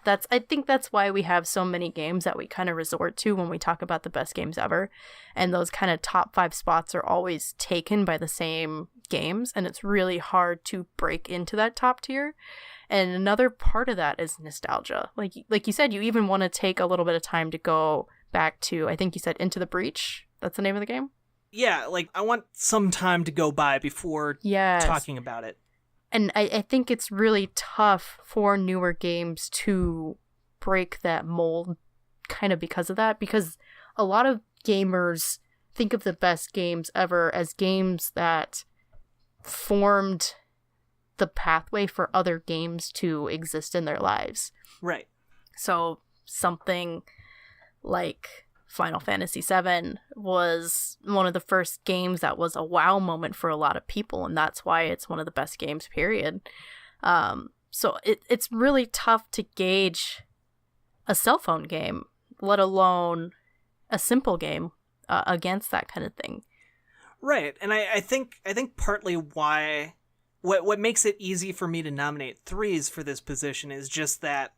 I think that's why we have so many games that we kind of resort to when we talk about the best games ever. And those kind of top 5 spots are always taken by the same games, and it's really hard to break into that top tier. And another part of that is nostalgia. Like you said, you even want to take a little bit of time to go back to, I think you said Into the Breach. That's the name of the game? Yeah, like, I want some time to go by before talking about it. And I think it's really tough for newer games to break that mold kind of because of that. Because a lot of gamers think of the best games ever as games that formed the pathway for other games to exist in their lives. Right. So something like Final Fantasy VII was one of the first games that was a wow moment for a lot of people, and that's why it's one of the best games, period. So it's really tough to gauge a cell phone game, let alone a simple game, against that kind of thing. Right, and I think partly why what makes it easy for me to nominate Threes for this position is just that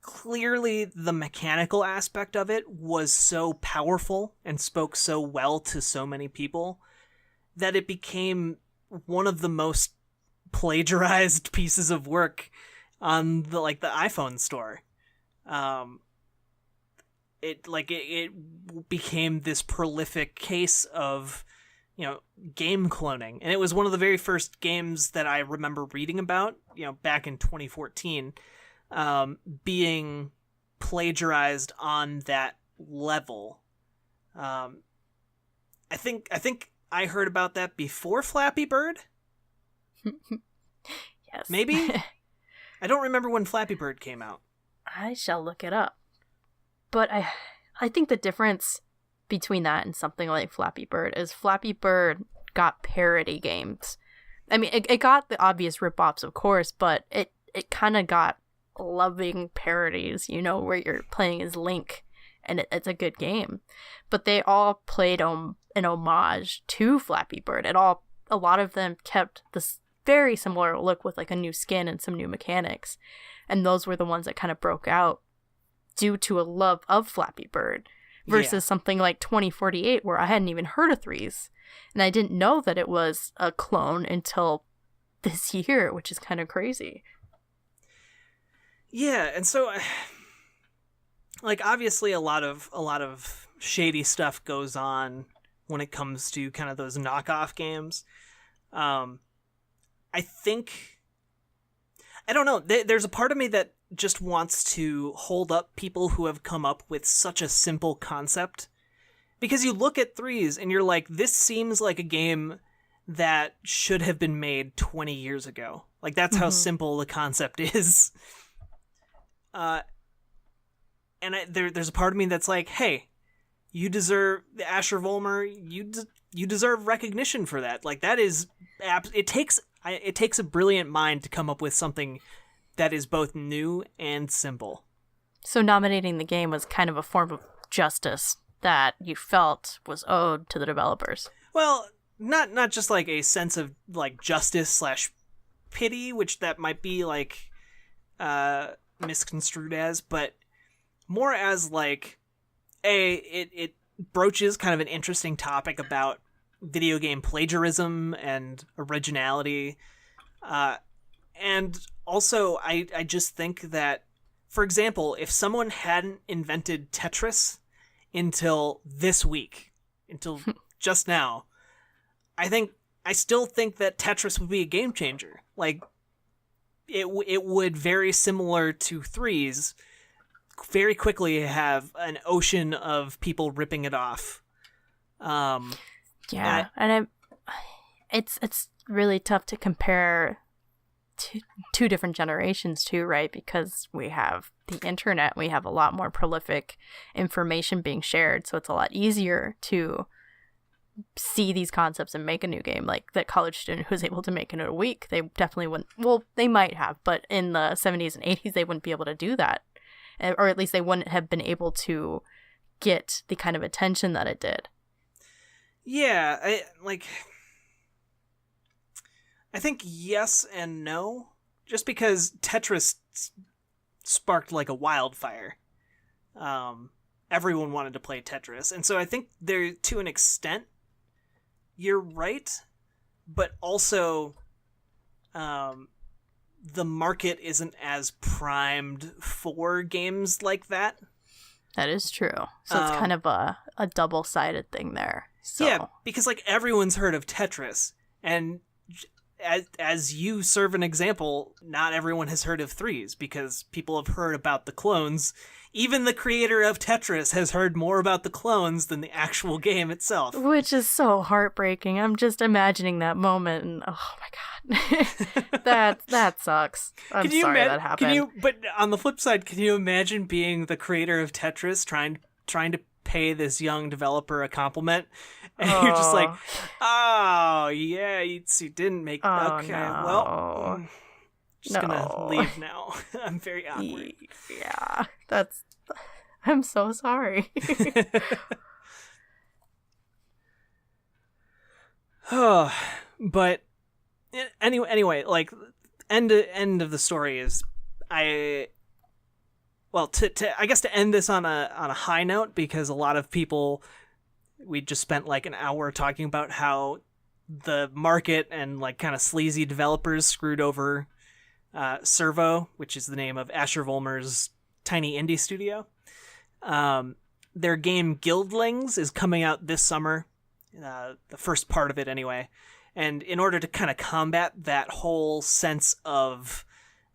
clearly the mechanical aspect of it was so powerful and spoke so well to so many people that it became one of the most plagiarized pieces of work on the iPhone store. It became this prolific case of, game cloning. And it was one of the very first games that I remember reading about, back in 2014, being plagiarized on that level. I think I heard about that before Flappy Bird. Yes. Maybe? I don't remember when Flappy Bird came out. I shall look it up. But I think the difference between that and something like Flappy Bird is Flappy Bird got parody games. I mean, it got the obvious rip-offs, of course, but it kind of got loving parodies, where you're playing as Link, and it's a good game. But they all played an homage to Flappy Bird. A lot of them kept this very similar look with like a new skin and some new mechanics, and those were the ones that kind of broke out due to a love of Flappy Bird versus something like 2048 where I hadn't even heard of Threes, and I didn't know that it was a clone until this year, which is kind of crazy. Yeah, and so obviously a lot of shady stuff goes on when it comes to kind of those knockoff games. I don't know. There's a part of me that just wants to hold up people who have come up with such a simple concept. Because you look at Threes and you're like, this seems like a game that should have been made 20 years ago. Like, that's how simple the concept is. And there's a part of me that's like, hey, you deserve, Asher Vollmer, you deserve recognition for that. Like, that is, it takes a brilliant mind to come up with something that is both new and simple. So nominating the game was kind of a form of justice that you felt was owed to the developers. Well, not just like a sense of like justice / pity, which that might be like misconstrued as, but more as like it broaches kind of an interesting topic about video game plagiarism and originality, and also I just think that, for example, if someone hadn't invented Tetris, until this week, until just now. I still think that Tetris would be a game changer. Like, it would, very similar to Threes, very quickly have an ocean of people ripping it off. It's really tough to compare two different generations too, right? Because we have the internet, we have a lot more prolific information being shared, so it's a lot easier to see these concepts and make a new game. Like that college student who was able to make it in a week, they definitely wouldn't, well, they might have, but in the 70s and 80s they wouldn't be able to do that, or at least they wouldn't have been able to get the kind of attention that it did. Yeah, I think yes and no, just because Tetris sparked like a wildfire. Everyone wanted to play Tetris, and so I think there, to an extent, you're right, but also the market isn't as primed for games like that. That is true. So it's kind of a double-sided thing there. So. Yeah, because like everyone's heard of Tetris, and as you serve an example, not everyone has heard of Threes, because people have heard about the clones. Even the creator of Tetris has heard more about the clones than the actual game itself. Which is so heartbreaking. I'm just imagining that moment, and oh my god. that sucks. I'm sorry that happened. But on the flip side, can you imagine being the creator of Tetris trying to pay this young developer a compliment, and you're just like, oh yeah, you didn't make okay, no. Well, just gonna leave now. I'm very awkward. Yeah, I'm so sorry. But anyway, like end of the story is I guess to end this on a high note, because a lot of people, we just spent like an hour talking about how the market and like kind of sleazy developers screwed over Servo, which is the name of Asher Vollmer's tiny indie studio. Their game Guildlings is coming out this summer, the first part of it anyway. And in order to kind of combat that whole sense of,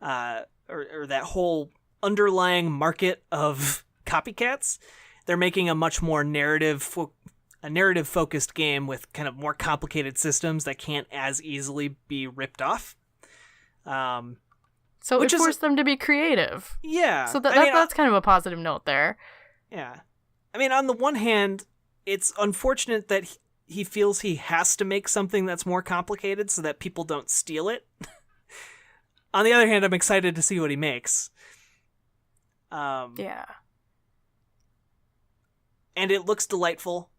or that whole underlying market of copycats, they're making a much more narrative-focused game with kind of more complicated systems that can't as easily be ripped off. So it forced them to be creative. Yeah. So that's kind of a positive note there. Yeah. I mean, on the one hand, it's unfortunate that he feels he has to make something that's more complicated so that people don't steal it. On the other hand, I'm excited to see what he makes. Yeah. And it looks delightful.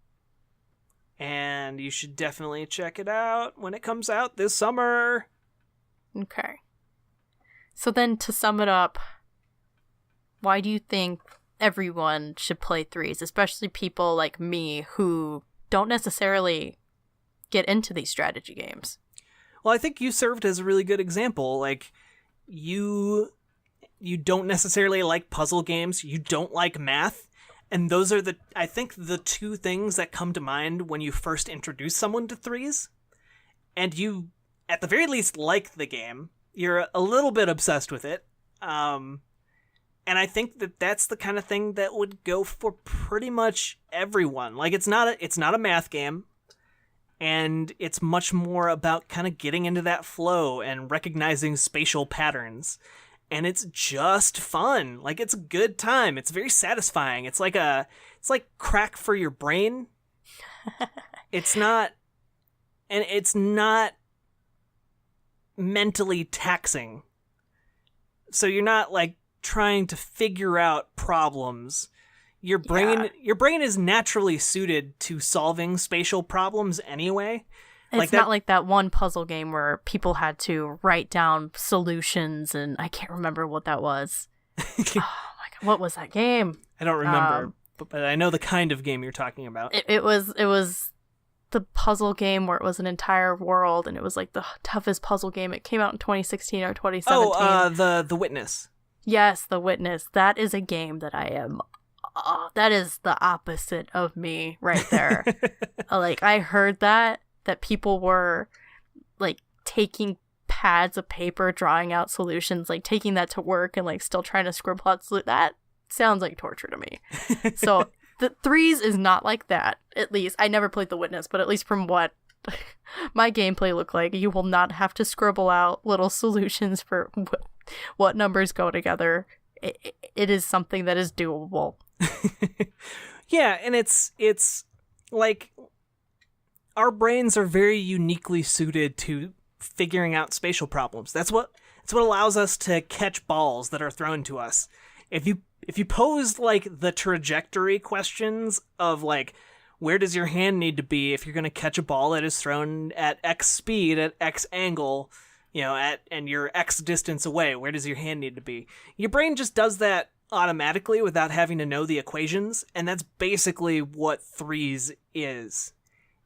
And you should definitely check it out when it comes out this summer. Okay. So then, to sum it up, why do you think everyone should play Threes, especially people like me who don't necessarily get into these strategy games? Well, I think you served as a really good example. Like, you don't necessarily like puzzle games, you don't like math, and those are I think the two things that come to mind when you first introduce someone to Threes. And you, at the very least, like the game. You're a little bit obsessed with it. And I think that's the kind of thing that would go for pretty much everyone. Like, it's not a math game, and it's much more about kind of getting into that flow and recognizing spatial patterns. And it's just fun. Like, it's a good time. It's very satisfying. It's like crack for your brain. It's not mentally taxing. So you're not like trying to figure out problems. Your brain is naturally suited to solving spatial problems anyway. It's not like that one puzzle game where people had to write down solutions, and I can't remember what that was. Oh my god, what was that game? I don't remember, but I know the kind of game you're talking about. It was the puzzle game where it was an entire world, and it was like the toughest puzzle game. It came out in 2016 or 2017. Oh, the Witness. Yes, The Witness. That is a game that I am Oh, that is the opposite of me right there. Like, I heard that people were, like, taking pads of paper, drawing out solutions, like, taking that to work and, like, still trying to scribble out that sounds like torture to me. So, the Threes is not like that, at least. I never played The Witness, but at least from what my gameplay looked like, you will not have to scribble out little solutions for what numbers go together. It is something that is doable. Yeah, and it's like our brains are very uniquely suited to figuring out spatial problems. That's what allows us to catch balls that are thrown to us. If you pose like the trajectory questions of like, where does your hand need to be if you're going to catch a ball that is thrown at X speed at X angle, and you're X distance away, where does your hand need to be? Your brain just does that automatically without having to know the equations, and that's basically what Threes is.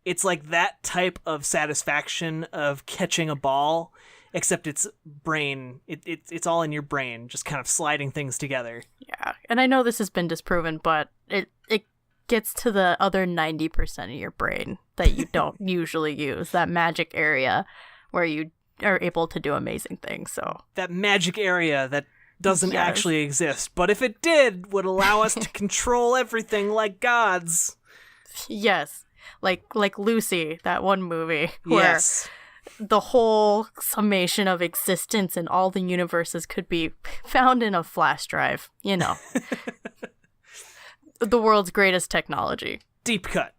It's like that type of satisfaction of catching a ball, except it's brain. It's all in your brain, just kind of sliding things together. Yeah, and I know this has been disproven, but it gets to the other 90% of your brain that you don't usually use, that magic area where you are able to do amazing things. So that magic area that doesn't actually exist, but if it did, would allow us to control everything like gods. Yes, like Lucy, that one movie where the whole summation of existence in all the universes could be found in a flash drive, The world's greatest technology. Deep cut.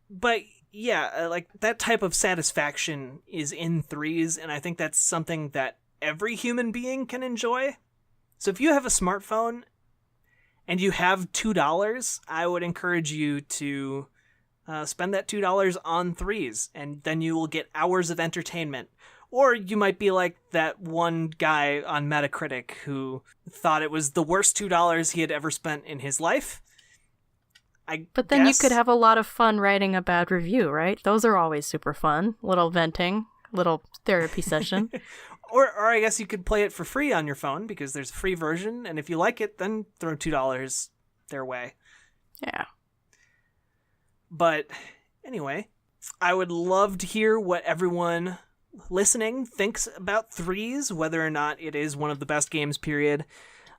But yeah, like that type of satisfaction is in Threes, and I think that's something that every human being can enjoy. So if you have a smartphone and you have $2, I would encourage you to spend that $2 on Threes, and then you will get hours of entertainment. Or you might be like that one guy on Metacritic who thought it was the worst $2 he had ever spent in his life. But then you could have a lot of fun writing a bad review, right? Those are always super fun. Little venting, little therapy session. Or I guess you could play it for free on your phone because there's a free version, and if you like it, then throw $2 their way. Yeah. But anyway, I would love to hear what everyone listening thinks about Threes, whether or not it is one of the best games, period.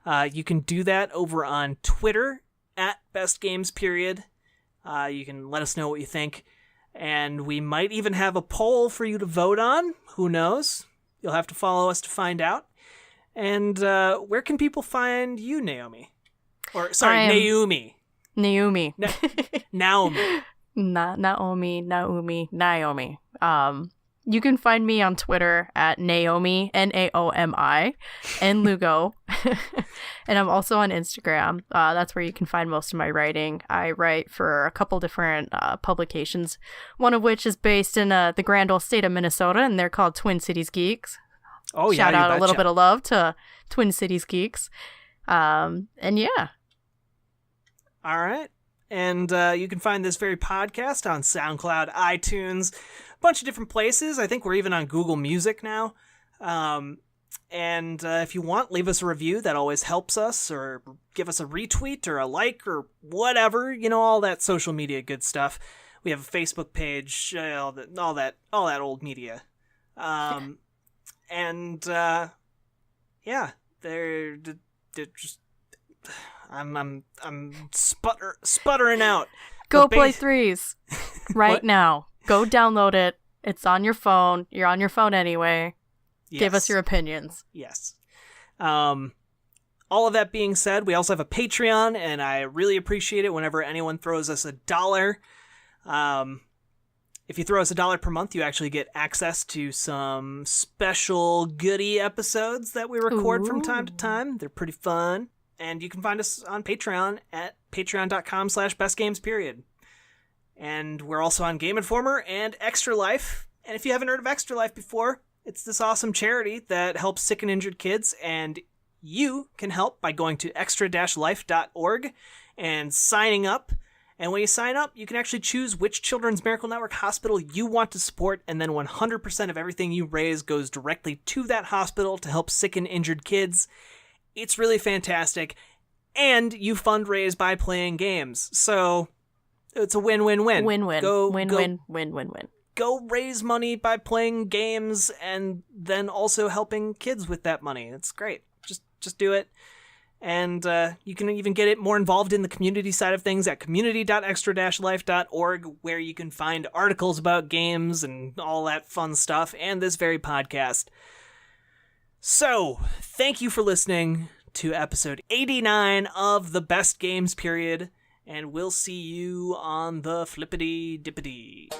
You can do that over on Twitter at Best Games, period. You can let us know what you think, and we might even have a poll for you to vote on. Who knows? You'll have to follow us to find out. And where can people find you, Naomi? Or, sorry, Naomi. Naomi. Naomi. Naomi. You can find me on Twitter at Naomi, Naomi, and Lugo. And I'm also on Instagram. That's where you can find most of my writing. I write for a couple different publications, one of which is based in the grand old state of Minnesota, and they're called Twin Cities Geeks. Oh, yeah. Shout out a little bit of love to Twin Cities Geeks. And yeah. All right. And you can find this very podcast on SoundCloud, iTunes, a bunch of different places. I think we're even on Google Music now. And if you want, leave us a review. That always helps us, or give us a retweet or a like or whatever, all that social media good stuff. We have a Facebook page, all that old media. And yeah, they're just I'm sputtering out. Go play Threes right now. Go download it. It's on your phone. You're on your phone anyway. Yes. Give us your opinions. Yes. All of that being said, we also have a Patreon, and I really appreciate it whenever anyone throws us $1. If you throw us $1 per month, you actually get access to some special goodie episodes that we record from time to time. They're pretty fun. And you can find us on Patreon at patreon.com/bestgamesperiod. And we're also on Game Informer and Extra Life. And if you haven't heard of Extra Life before, it's this awesome charity that helps sick and injured kids. And you can help by going to extra-life.org and signing up. And when you sign up, you can actually choose which Children's Miracle Network hospital you want to support, and then 100% of everything you raise goes directly to that hospital to help sick and injured kids. It's really fantastic. and you fundraise by playing games. So it's a win-win-win. Win-win. Go Win-win-win-win-win. Go raise money by playing games and then also helping kids with that money. It's great. Just do it. And you can even get it more involved in the community side of things at community.extra-life.org, where you can find articles about games and all that fun stuff, and this very podcast. So, thank you for listening to episode 89 of the Best Games Period, and we'll see you on the flippity-dippity.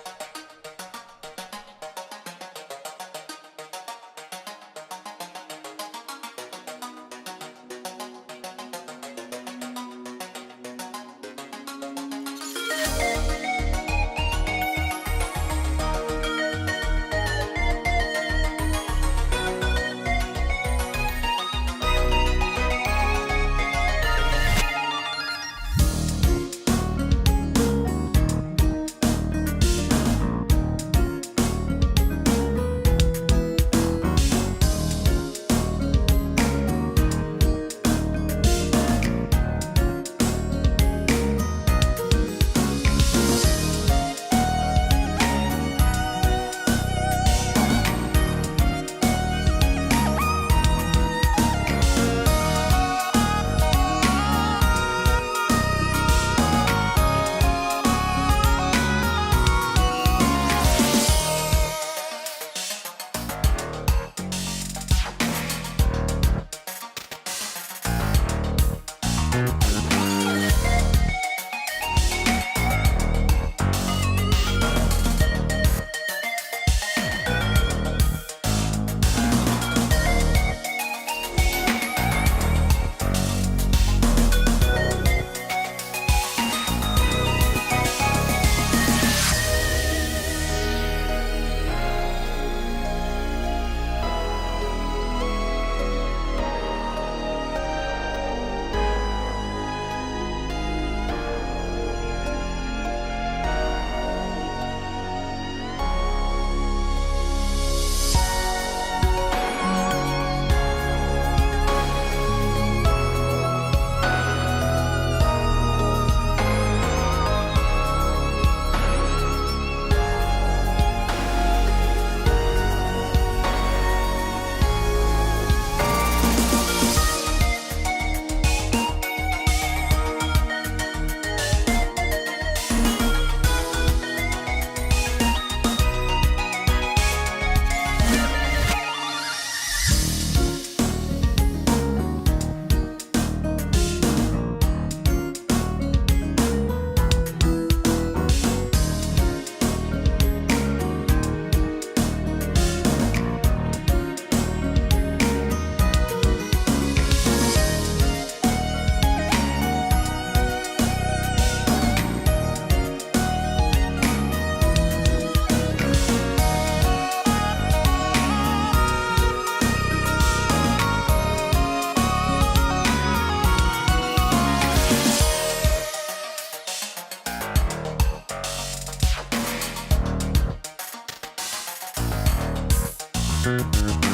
Thank you.